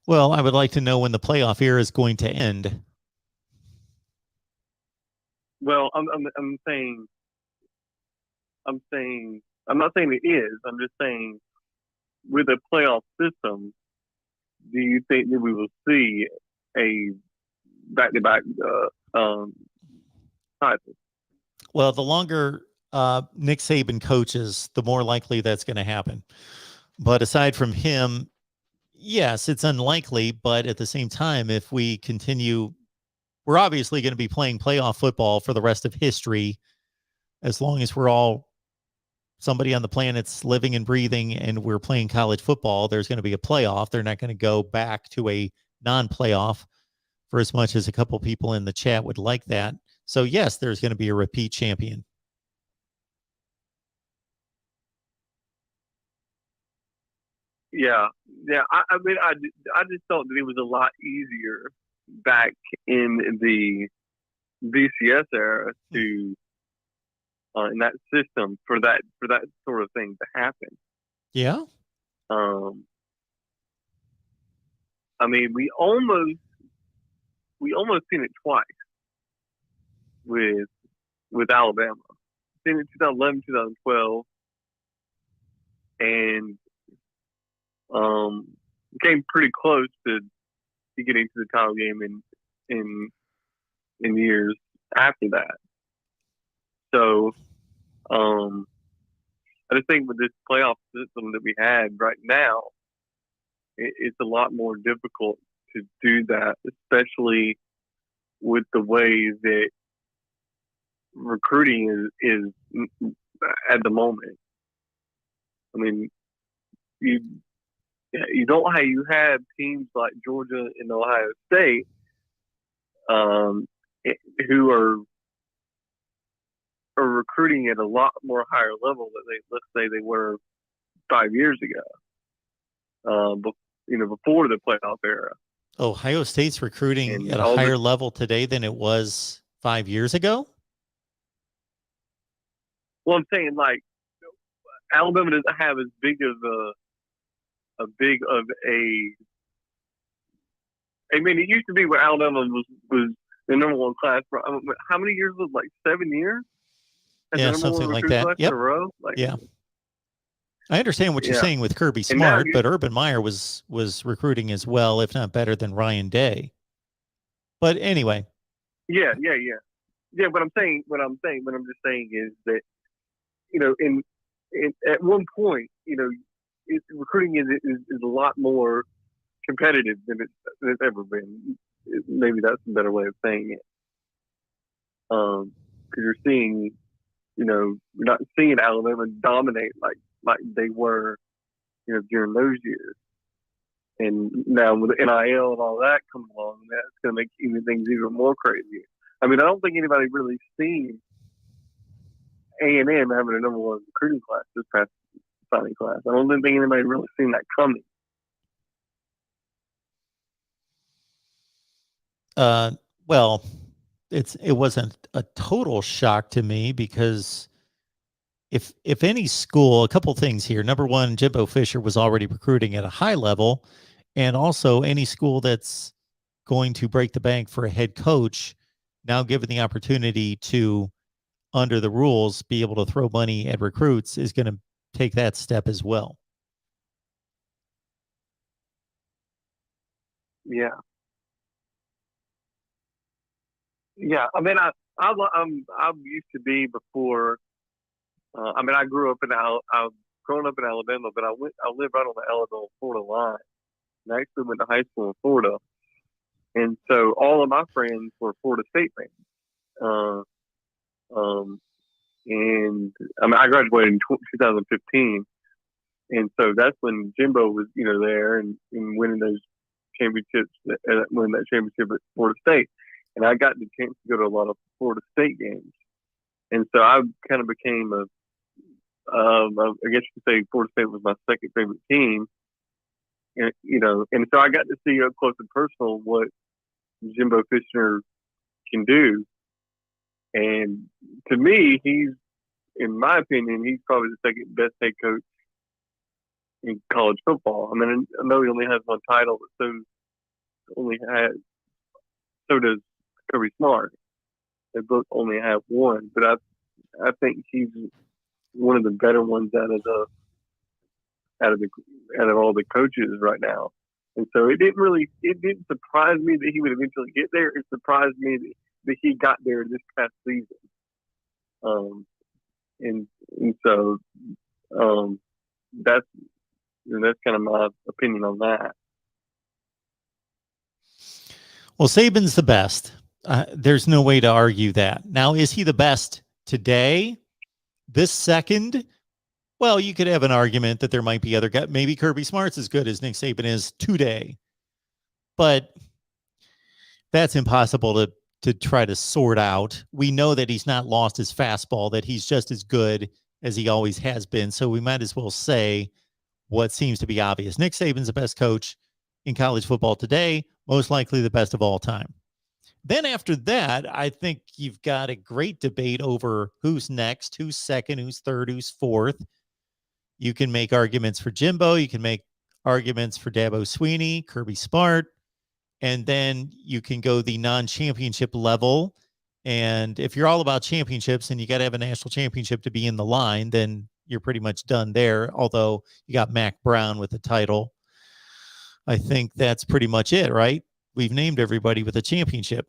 Well, I would like to know when the playoff era is going to end. Well, I'm not saying it is. I'm just saying, with a playoff system, do you think that we will see a back-to-back title? Well, the longer Nick Saban coaches, the more likely that's going to happen. But aside from him, yes, it's unlikely. But at the same time, if we continue, we're obviously going to be playing playoff football for the rest of history, as long as we're all somebody on the planet's living and breathing and we're playing college football. There's going to be a playoff. They're not going to go back to a non-playoff, for as much as a couple people in the chat would like that. So yes, there's going to be a repeat champion. Yeah. I mean, I just thought that it was a lot easier back in the BCS era to in that system for that sort of thing to happen. Yeah. I mean, we almost seen it twice with Alabama. Seen it in 2011, 2012, and came pretty close to getting to the title game in years after that. So, I just think with this playoff system that we had right now, it's a lot more difficult to do that, especially with the way that recruiting is at the moment. I mean, you have teams like Georgia and Ohio State who are recruiting at a lot more higher level than let's say they were 5 years ago, before the playoff era. Ohio State's recruiting And at a higher level today than it was 5 years ago? Well, I'm saying, like, Alabama doesn't have as big of a I mean, it used to be where Alabama was the number one class for how many years was it? Like 7 years? Yeah, something like that. Yep. In a row? Yeah. I understand what you're saying with Kirby Smart, but Urban Meyer was recruiting as well, if not better than Ryan Day. But anyway. Yeah. What I'm just saying is that, in at one point, recruiting is a lot more competitive than it's ever been. Maybe that's a better way of saying it. Because you're seeing, you're not seeing Alabama dominate like they were, during those years. And now with the NIL and all that coming along, that's going to make things even more crazy. I mean, I don't think anybody really seen A&M having a number one recruiting class this past signing class. I don't think anybody really seen that coming. Well, it wasn't a total shock to me because if any school, a couple things here. Number one, Jimbo Fisher was already recruiting at a high level, and also any school that's going to break the bank for a head coach, now given the opportunity to, under the rules, be able to throw money at recruits, is going to take that step as well. Yeah. I mean, I I'm used to be before. I mean, I grew up I've grown up in Alabama, but I lived right on the Alabama-Florida line, and I actually went to high school in Florida, and so all of my friends were Florida State fans. And I mean, I graduated in 2015, and so that's when Jimbo was, there and winning those championships, winning that championship at Florida State, and I got the chance to go to a lot of Florida State games, and so I kind of became I guess you could say Florida State was my second favorite team, and and so I got to see up close and personal what Jimbo Fisher can do. And to me, in my opinion, he's probably the second best head coach in college football. I mean, I know he only has one title, but so does Kirby Smart. They both only have one, but I think he's one of the better ones out of all the coaches right now. And so it didn't surprise me that he would eventually get there. It surprised me that he got there this past season. And so that's kind of my opinion on that. Well, Saban's the best. There's no way to argue that. Now, is he the best today? This second? Well, you could have an argument that there might be other guys. Maybe Kirby Smart's as good as Nick Saban is today. But that's impossible to try to sort out. We know that he's not lost his fastball, that he's just as good as he always has been. So we might as well say what seems to be obvious. Nick Saban's the best coach in college football today, most likely the best of all time. Then after that, I think you've got a great debate over who's next, who's second, who's third, who's fourth. You can make arguments for Jimbo. You can make arguments for Dabo Swinney, Kirby Smart. And then you can go the non-championship level. And if you're all about championships and you got to have a national championship to be in the line, then you're pretty much done there. Although you got Mac Brown with the title. I think that's pretty much it, right? We've named everybody with a championship.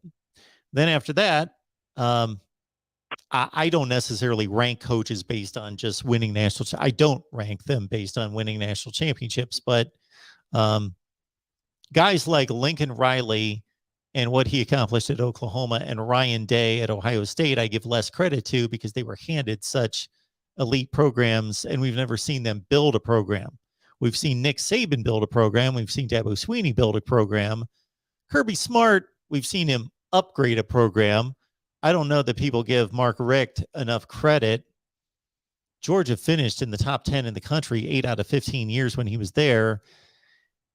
Then after that, I don't necessarily rank coaches based on just winning national. I don't rank them based on winning national championships, but guys like Lincoln Riley and what he accomplished at Oklahoma and Ryan Day at Ohio State, I give less credit to because they were handed such elite programs, and we've never seen them build a program. We've seen Nick Saban build a program. We've seen Dabo Swinney build a program. Kirby Smart, we've seen him upgrade a program. I don't know that people give Mark Richt enough credit. Georgia finished in the top 10 in the country 8 out of 15 years when he was there.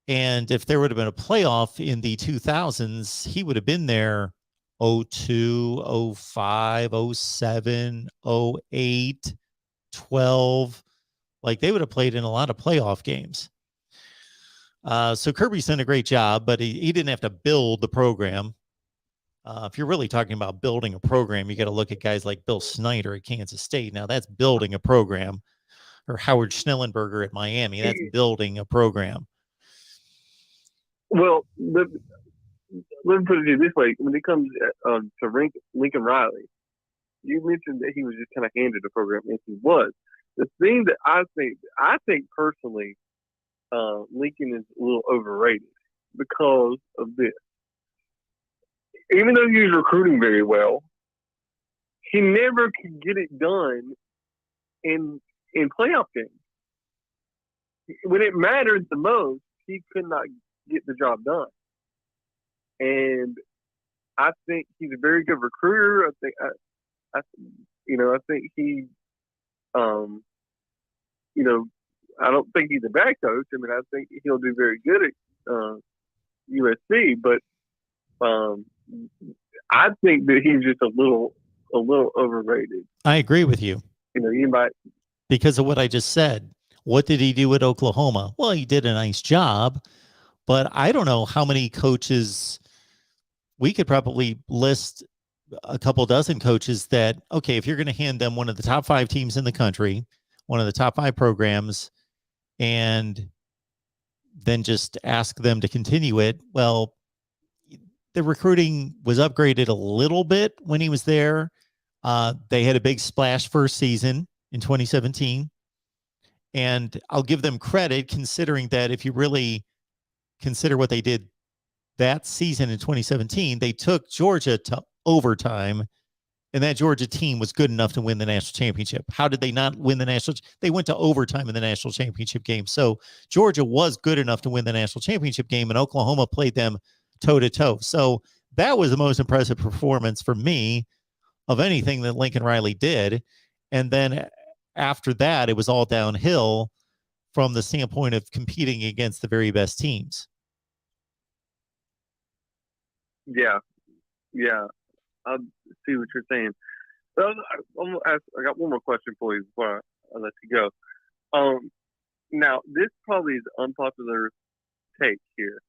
And if there would have been a playoff in the 2000s, he would have been there 02, 05, 07, 08, 12. Like they would have played in a lot of playoff games. So Kirby's done a great job, but he didn't have to build the program. If you're really talking about building a program, you got to look at guys like Bill Snyder at Kansas State. Now that's building a program, or Howard Schnellenberger at Miami. That's building a program. Well, let me put it this way: when it comes to Lincoln Riley, you mentioned that he was just kind of handed the program, and he was. The thing that I think personally, Lincoln is a little overrated because of this. Even though he was recruiting very well, he never could get it done in playoff games. When it mattered the most, he could not get the job done. And I think he's a very good recruiter. I think he, I don't think he's a bad coach. I mean, I think he'll do very good at USC, but I think that he's just a little overrated. I agree with you. You might, because of what I just said. What did he do at Oklahoma? Well, he did a nice job, but I don't know how many coaches. We could probably list a couple dozen coaches that, okay, if you're going to hand them one of the top 5 teams in the country, one of the top 5 programs, and then just ask them to continue it, well, the recruiting was upgraded a little bit when he was there. They had a big splash first season in 2017. And I'll give them credit considering that if you really consider what they did that season in 2017, they took Georgia to overtime, and that Georgia team was good enough to win the national championship. How did they not win the national? They went to overtime in the national championship game. So Georgia was good enough to win the national championship game, and Oklahoma played them toe to toe. So that was the most impressive performance for me of anything that Lincoln Riley did. And then after that, it was all downhill from the standpoint of competing against the very best teams. Yeah. I see what you're saying. So I'm gonna ask, I got one more question for you before I let you go. Now, this probably is an unpopular take here.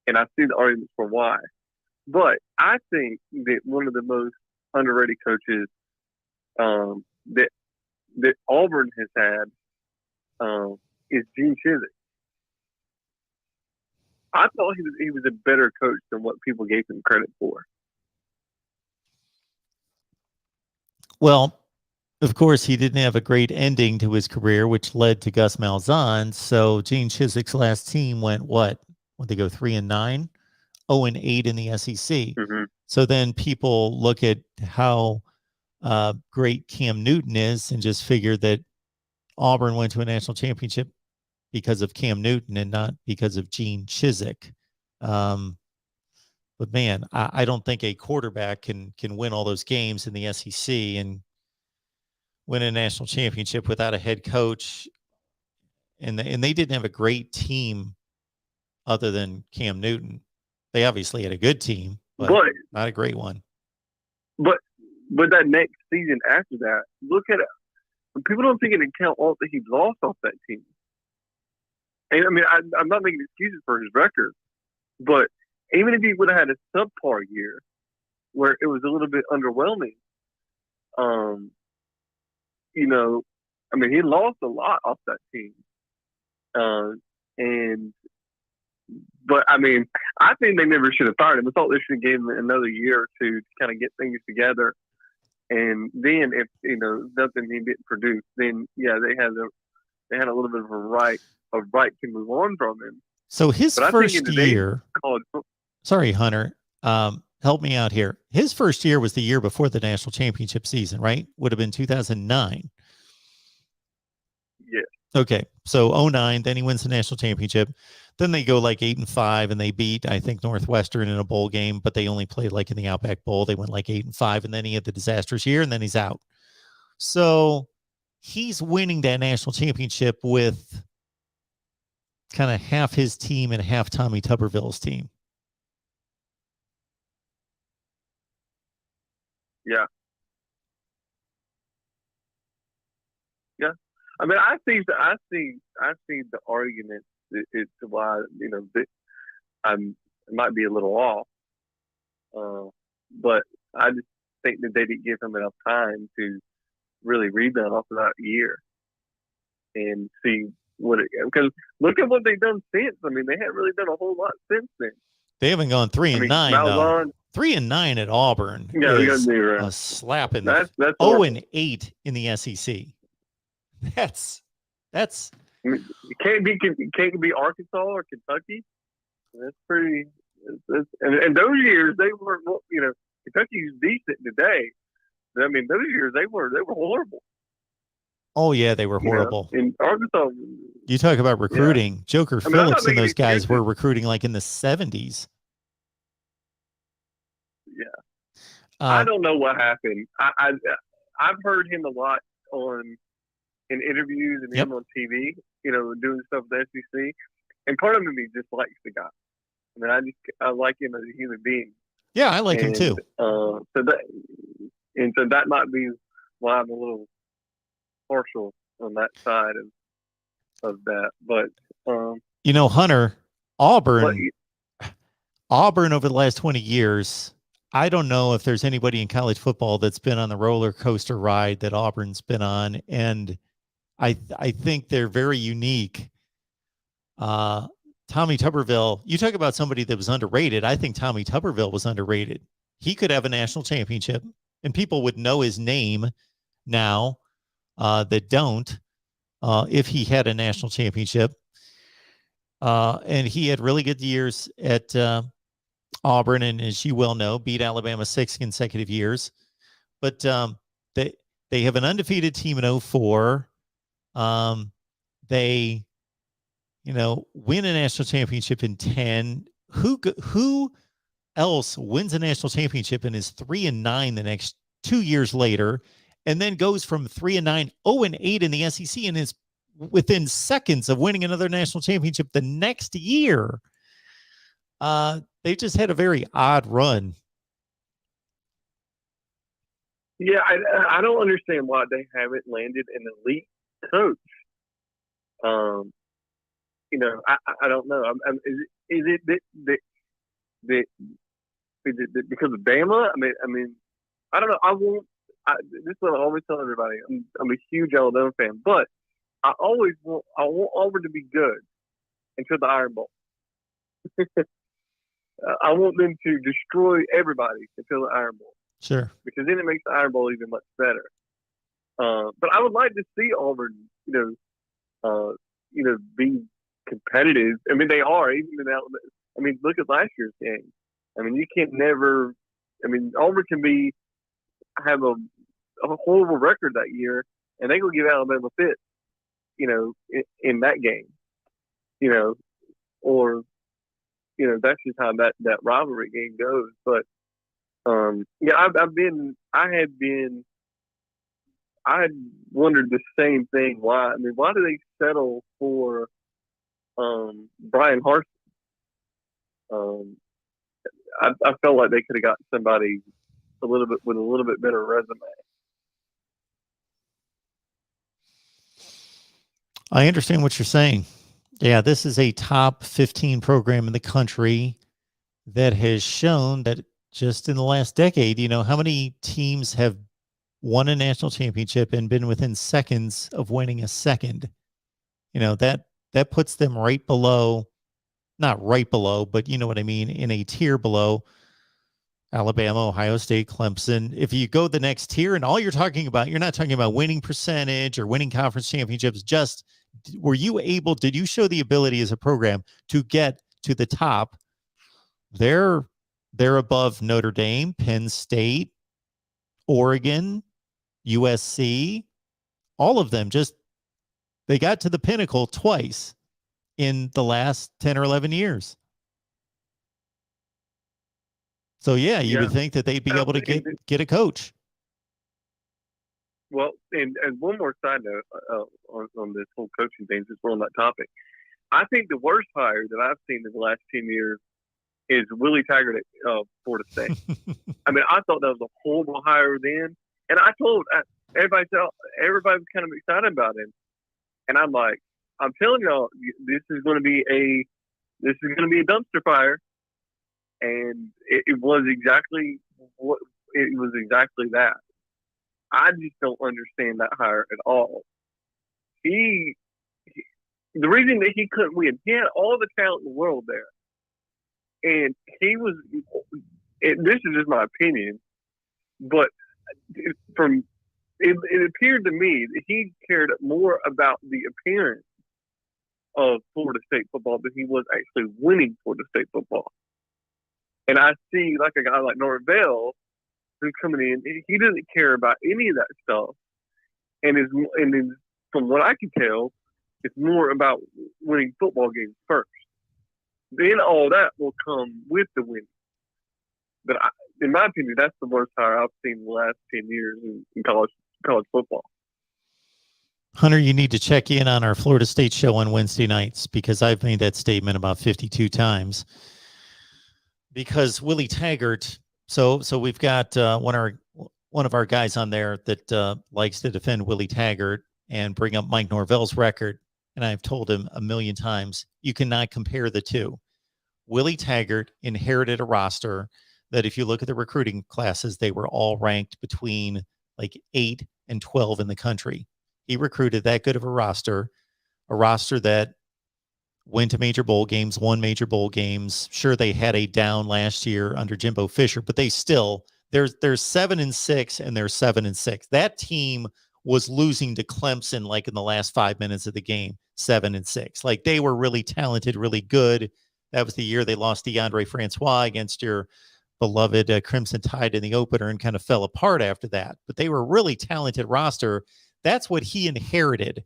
And I see the arguments for why. But I think that one of the most underrated coaches that Auburn has had is Gene Chiswick. I thought he was a better coach than what people gave him credit for. Well, of course, he didn't have a great ending to his career, which led to Gus Malzahn. So Gene Chiswick's last team went what? Would they go 3-9, 0-8 in the SEC? Mm-hmm. So then people look at how great Cam Newton is and just figure that Auburn went to a national championship because of Cam Newton and not because of Gene Chiswick. But man, I don't think a quarterback can win all those games in the SEC and win a national championship without a head coach. And they didn't have a great team other than Cam Newton. They obviously had a good team, but not a great one. But that next season after that, look at it. People don't take into account all that he lost off that team. And I mean, I'm not making excuses for his record, but even if he would have had a subpar year where it was a little bit underwhelming, you know, I mean, he lost a lot off that team. But I mean, I think they never should have fired him. I thought they should have given him another year or two to kind of get things together. And then if, you know, nothing he didn't produce, then yeah, they had a little bit of a right to move on from him. So his first year, sorry, Hunter, help me out here. His first year was the year before the national championship season, right? Would have been 2009. Yeah. Okay. So 2009, then he wins the national championship. Then they go like 8-5 and they beat, I think, Northwestern in a bowl game, but they only played like in the Outback Bowl. They went like 8-5, and then he had the disastrous year, and then he's out. So he's winning that national championship with kind of half his team and half Tommy Tuberville's team. Yeah. Yeah. I mean, I see the argument as to why, you know, that it might be a little off. But I just think that they didn't give him enough time to really rebound off of that year and see because look at what they've done since. I mean, they haven't really done a whole lot since then. They haven't gone 3-9 though. 3-9 at Auburn is a slap in the 0-8 in the SEC. That's I mean, it can't be Arkansas or Kentucky. That's pretty. And those years they were, you know, Kentucky's decent today. I mean, those years they were horrible. Oh yeah, they were horrible. You know, in Arkansas, you talk about recruiting. Yeah. Joker Phillips and those guys were recruiting like in the 70s. Yeah, I don't know what happened. I've heard him a lot in interviews and him on TV. You know, doing stuff with the SEC, and part of me just likes the guy. I mean, I like him as a human being. Yeah, I like him too. So that might be why I'm a little partial on that side of that. But you know, Hunter, Auburn over the last 20 years, I don't know if there's anybody in college football that's been on the roller coaster ride that Auburn's been on, and I think they're very unique. Tommy Tuberville, you talk about somebody that was underrated. I think Tommy Tuberville was underrated. He could have a national championship, and people would know his name now that don't if he had a national championship. And he had really good years at Auburn, and as you well know, beat Alabama 6 consecutive years. But they have an undefeated team in 2004. They, win a national championship in 10. Who else wins a national championship and is 3-9 the next 2 years later, and then goes from 3-9, 0-8 in the SEC, and is within seconds of winning another national championship the next year? They just had a very odd run. Yeah, I don't understand why they haven't landed an elite coach. I don't know. Is it because of Bama? I mean, I don't know. This is what I always tell everybody. I'm a huge Alabama fan, but I want Auburn to be good until the Iron Bowl. I want them to destroy everybody until the Iron Bowl. Sure. Because then it makes the Iron Bowl even much better. But I would like to see Auburn, be competitive. I mean, they are even in Alabama. I mean, look at last year's game. I mean, you can't never. I mean, Auburn can have a horrible record that year, and they will give Alabama fit. In that game. Or that's just how that rivalry game goes. But I had wondered the same thing. Why? I mean, why do they settle for Brian Harsin? I felt like they could have got somebody with a little bit better resume. I understand what you're saying. Yeah, this is a top 15 program in the country that has shown that just in the last decade, how many teams have won a national championship and been within seconds of winning a second? That puts them right below, not right below, but you know what I mean, in a tier below Alabama, Ohio State, Clemson. If you go the next tier and all you're not talking about winning percentage or winning conference championships, just did you show the ability as a program to get to the top? They're above Notre Dame, Penn State, Oregon, USC, all of them. Just they got to the pinnacle twice in the last 10 or 11 years. So yeah, you would think that they'd be able to get a coach. Well, and one more side note on this whole coaching thing, since we're on that topic. I think the worst hire that I've seen in the last 10 years is Willie Taggart at Florida State. I mean, I thought that was a horrible hire then, and I told everybody was kind of excited about him, and I'm like, I'm telling y'all, this is going to be a dumpster fire, and it was exactly that. I just don't understand that hire at all. The reason that he couldn't win, he had all the talent in the world there. And this is just my opinion, but it appeared to me that he cared more about the appearance of Florida State football than he was actually winning Florida State football. And I see like a guy like Norvell who's coming in, he doesn't care about any of that stuff. And from what I can tell, it's more about winning football games first. Then all that will come with the win. But in my opinion, that's the worst hire I've seen in the last 10 years in college football. Hunter, you need to check in on our Florida State show on Wednesday nights, because I've made that statement about 52 times. Because Willie Taggart, so we've got one of our guys on there that likes to defend Willie Taggart and bring up Mike Norvell's record. And I've told him a million times, you cannot compare the two. Willie Taggart inherited a roster that, if you look at the recruiting classes, they were all ranked between like 8 and 12 in the country. He recruited that good of a roster that went to major bowl games, won major bowl games. Sure, they had a down last year under Jimbo Fisher, but they still there's 7-6 and they're 7-6. That team was losing to Clemson like in the last 5 minutes of the game, 7-6. Like they were really talented, really good. That was the year they lost DeAndre Francois against your beloved Crimson Tide in the opener and kind of fell apart after that. But they were a really talented roster. That's what he inherited.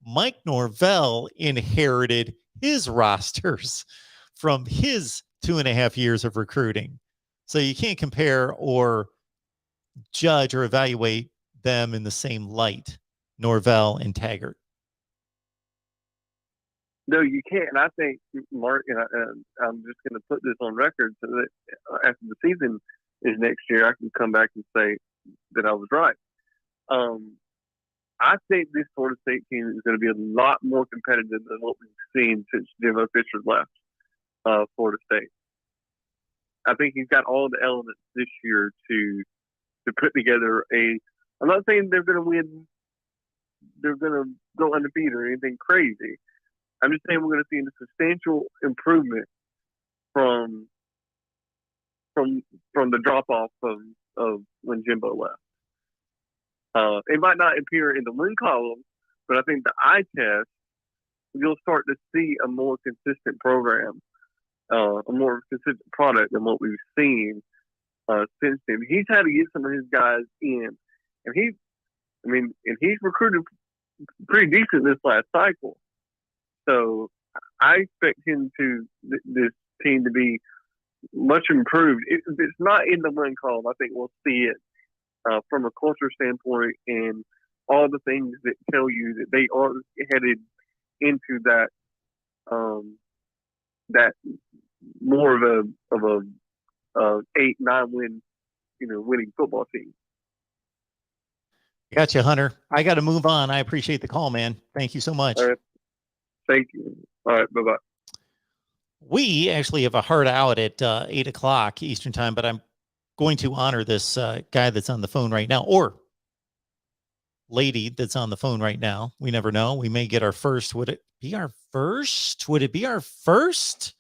Mike Norvell inherited his rosters from his 2.5 years of recruiting. So you can't compare or judge or evaluate them in the same light, Norvell and Taggart. No, you can't. And I think, Mark, and I'm just going to put this on record so that after the season is next year, I can come back and say that I was right. I think this Florida State team is going to be a lot more competitive than what we've seen since Jimbo Fisher left Florida State. I think he's got all the elements this year to put together a. I'm not saying they're going to win. They're going to go undefeated or anything crazy. I'm just saying we're going to see a substantial improvement from the drop off of when Jimbo left. It might not appear in the win column, but I think the eye test, you'll start to see a more consistent program, a more consistent product than what we've seen since then. He's had to get some of his guys in, and he's recruited pretty decent this last cycle. So I expect this team to be much improved. If it's not in the win column, I think we'll see it from a culture standpoint and all the things that tell you that they are headed into that more of a 8-9 win, winning football team. Gotcha, Hunter. I got to move on. I appreciate the call, man. Thank you so much. All right. Thank you. All right. Bye-bye. We actually have a hard out at 8 o'clock Eastern time, but I'm going to honor this guy that's on the phone right now, or lady that's on the phone right now. We never know. We may get our first. Would it be our first? Would it be our first?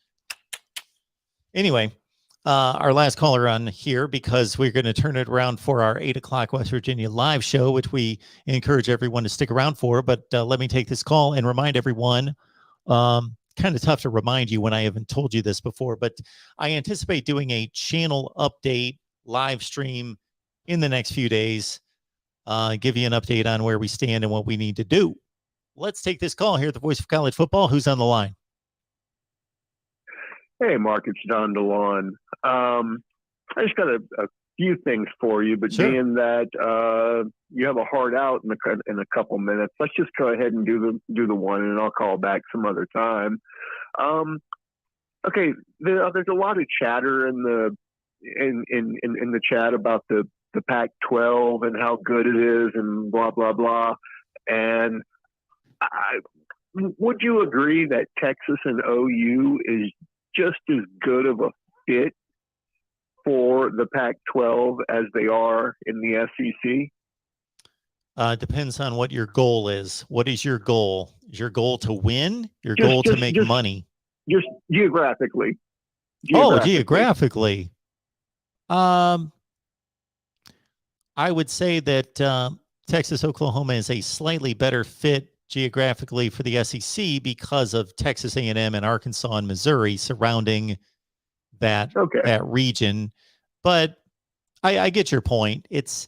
Anyway, our last caller on here, because we're going to turn it around for our 8 o'clock West Virginia live show, which we encourage everyone to stick around for. But let me take this call and remind everyone, kind of tough to remind you when I haven't told you this before, but I anticipate doing a channel update live stream in the next few days, give you an update on where we stand and what we need to do. Let's take this call here at the Voice of College Football. Who's on the line? Hey, Mark, it's Don DeLon. I just got a few things for you, but sure. Being that you have a hard out in a couple minutes, let's just go ahead and do the one, and I'll call back some other time. Okay, there's a lot of chatter in the chat about the Pac-12 and how good it is and blah blah blah. And would you agree that Texas and OU is just as good of a fit for the Pac-12 as they are in the SEC? Depends on what your goal is. What is your goal? Is your goal to win? Your goal to make money? Just geographically. Oh, geographically. I would say that Texas, Oklahoma is a slightly better fit geographically for the SEC because of Texas A&M and Arkansas and Missouri surrounding that region. But I get your point. It's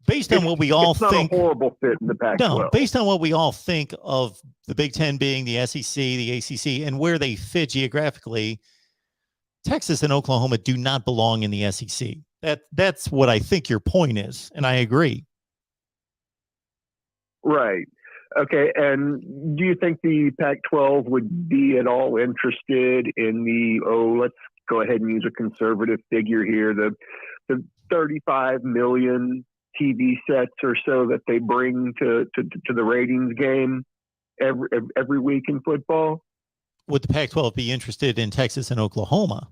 based on what we all think. It's not a horrible fit in the Pac-12. No, based on what we all think of the Big Ten being the SEC, the ACC, and where they fit geographically, Texas and Oklahoma do not belong in the SEC. That's what I think your point is, and I agree. Right. Okay. And do you think the Pac-12 would be at all interested in let's go ahead and use a conservative figure here, the 35 million TV sets or so that they bring to the ratings game every week in football? Would the Pac-12 be interested in Texas and Oklahoma?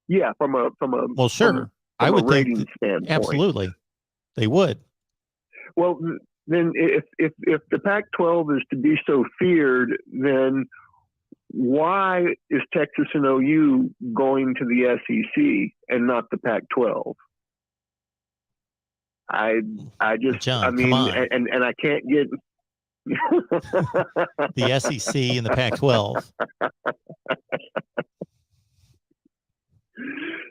Yeah, from a sure. I would rating think standpoint. Absolutely, they would. Well, then if the Pac-12 is to be so feared, then why is Texas and OU going to the SEC and not the Pac-12? I just, John, I come mean, on. and I can't get The SEC and the Pac-12.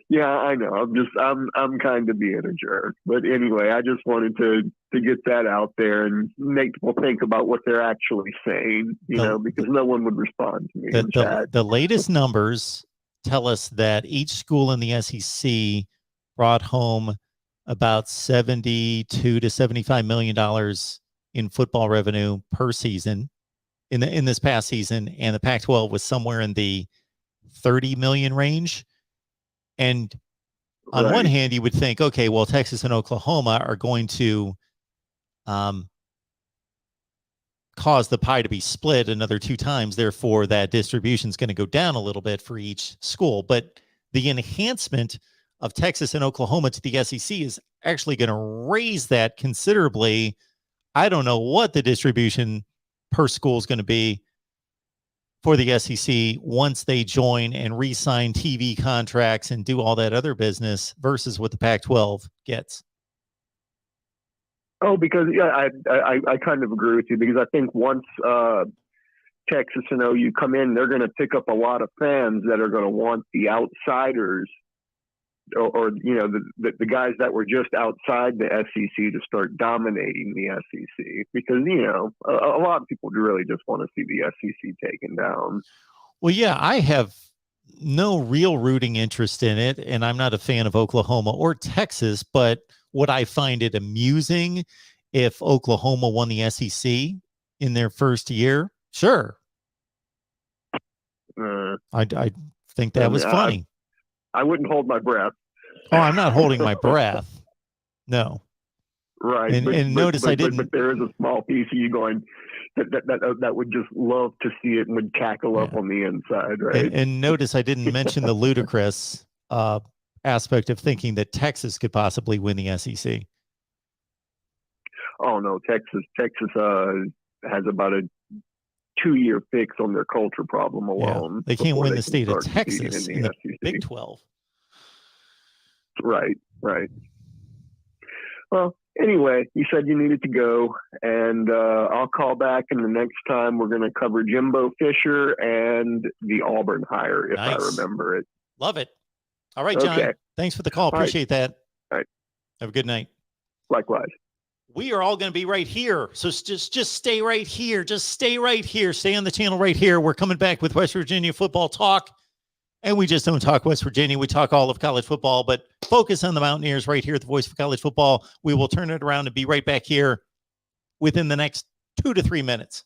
Yeah, I know. I'm kind of being a jerk, but anyway, I just wanted to get that out there and make people think about what they're actually saying, because no one would respond to me in chat. The latest numbers tell us that each school in the SEC brought home about $72 to $75 million in football revenue per season in this past season, and the Pac-12 was somewhere in the 30 million range. And on one hand, you would think, okay, well, Texas and Oklahoma are going to cause the pie to be split another 2 times. Therefore, that distribution is going to go down a little bit for each school. But the enhancement of Texas and Oklahoma to the SEC is actually going to raise that considerably. I don't know what the distribution per school is going to be for the SEC once they join and re-sign TV contracts and do all that other business versus what the Pac-12 gets. Oh, because I kind of agree with you, because I think once Texas and OU come in, they're going to pick up a lot of fans that are going to want the outsiders or the guys that were just outside the SEC to start dominating the SEC, because a lot of people really just want to see the SEC taken down. Well, yeah, I have no real rooting interest in it, and I'm not a fan of Oklahoma or Texas, but would I find it amusing if Oklahoma won the SEC in their first year? Sure. I think that was funny. I wouldn't hold my breath. Oh, I'm not holding my breath. No. Right. And notice I didn't. But there is a small piece of you going that would just love to see it and would cackle up on the inside, right? And notice I didn't mention the ludicrous aspect of thinking that Texas could possibly win the SEC. Oh no, Texas has about a 2-year fix on their culture problem alone. Yeah, they can't win the state of Texas in the Big 12. Right. Well, anyway, you said you needed to go, and I'll call back, and the next time we're going to cover Jimbo Fisher and the Auburn hire, if I remember it. Love it. All right, John. Okay. Thanks for the call. Appreciate that. All right. Have a good night. Likewise. We are all going to be right here. So just stay right here. Just stay right here. Stay on the channel right here. We're coming back with West Virginia football talk. And we just don't talk West Virginia. We talk all of college football, but focus on the Mountaineers right here at the Voice of College Football. We will turn it around and be right back here within the next 2 to 3 minutes.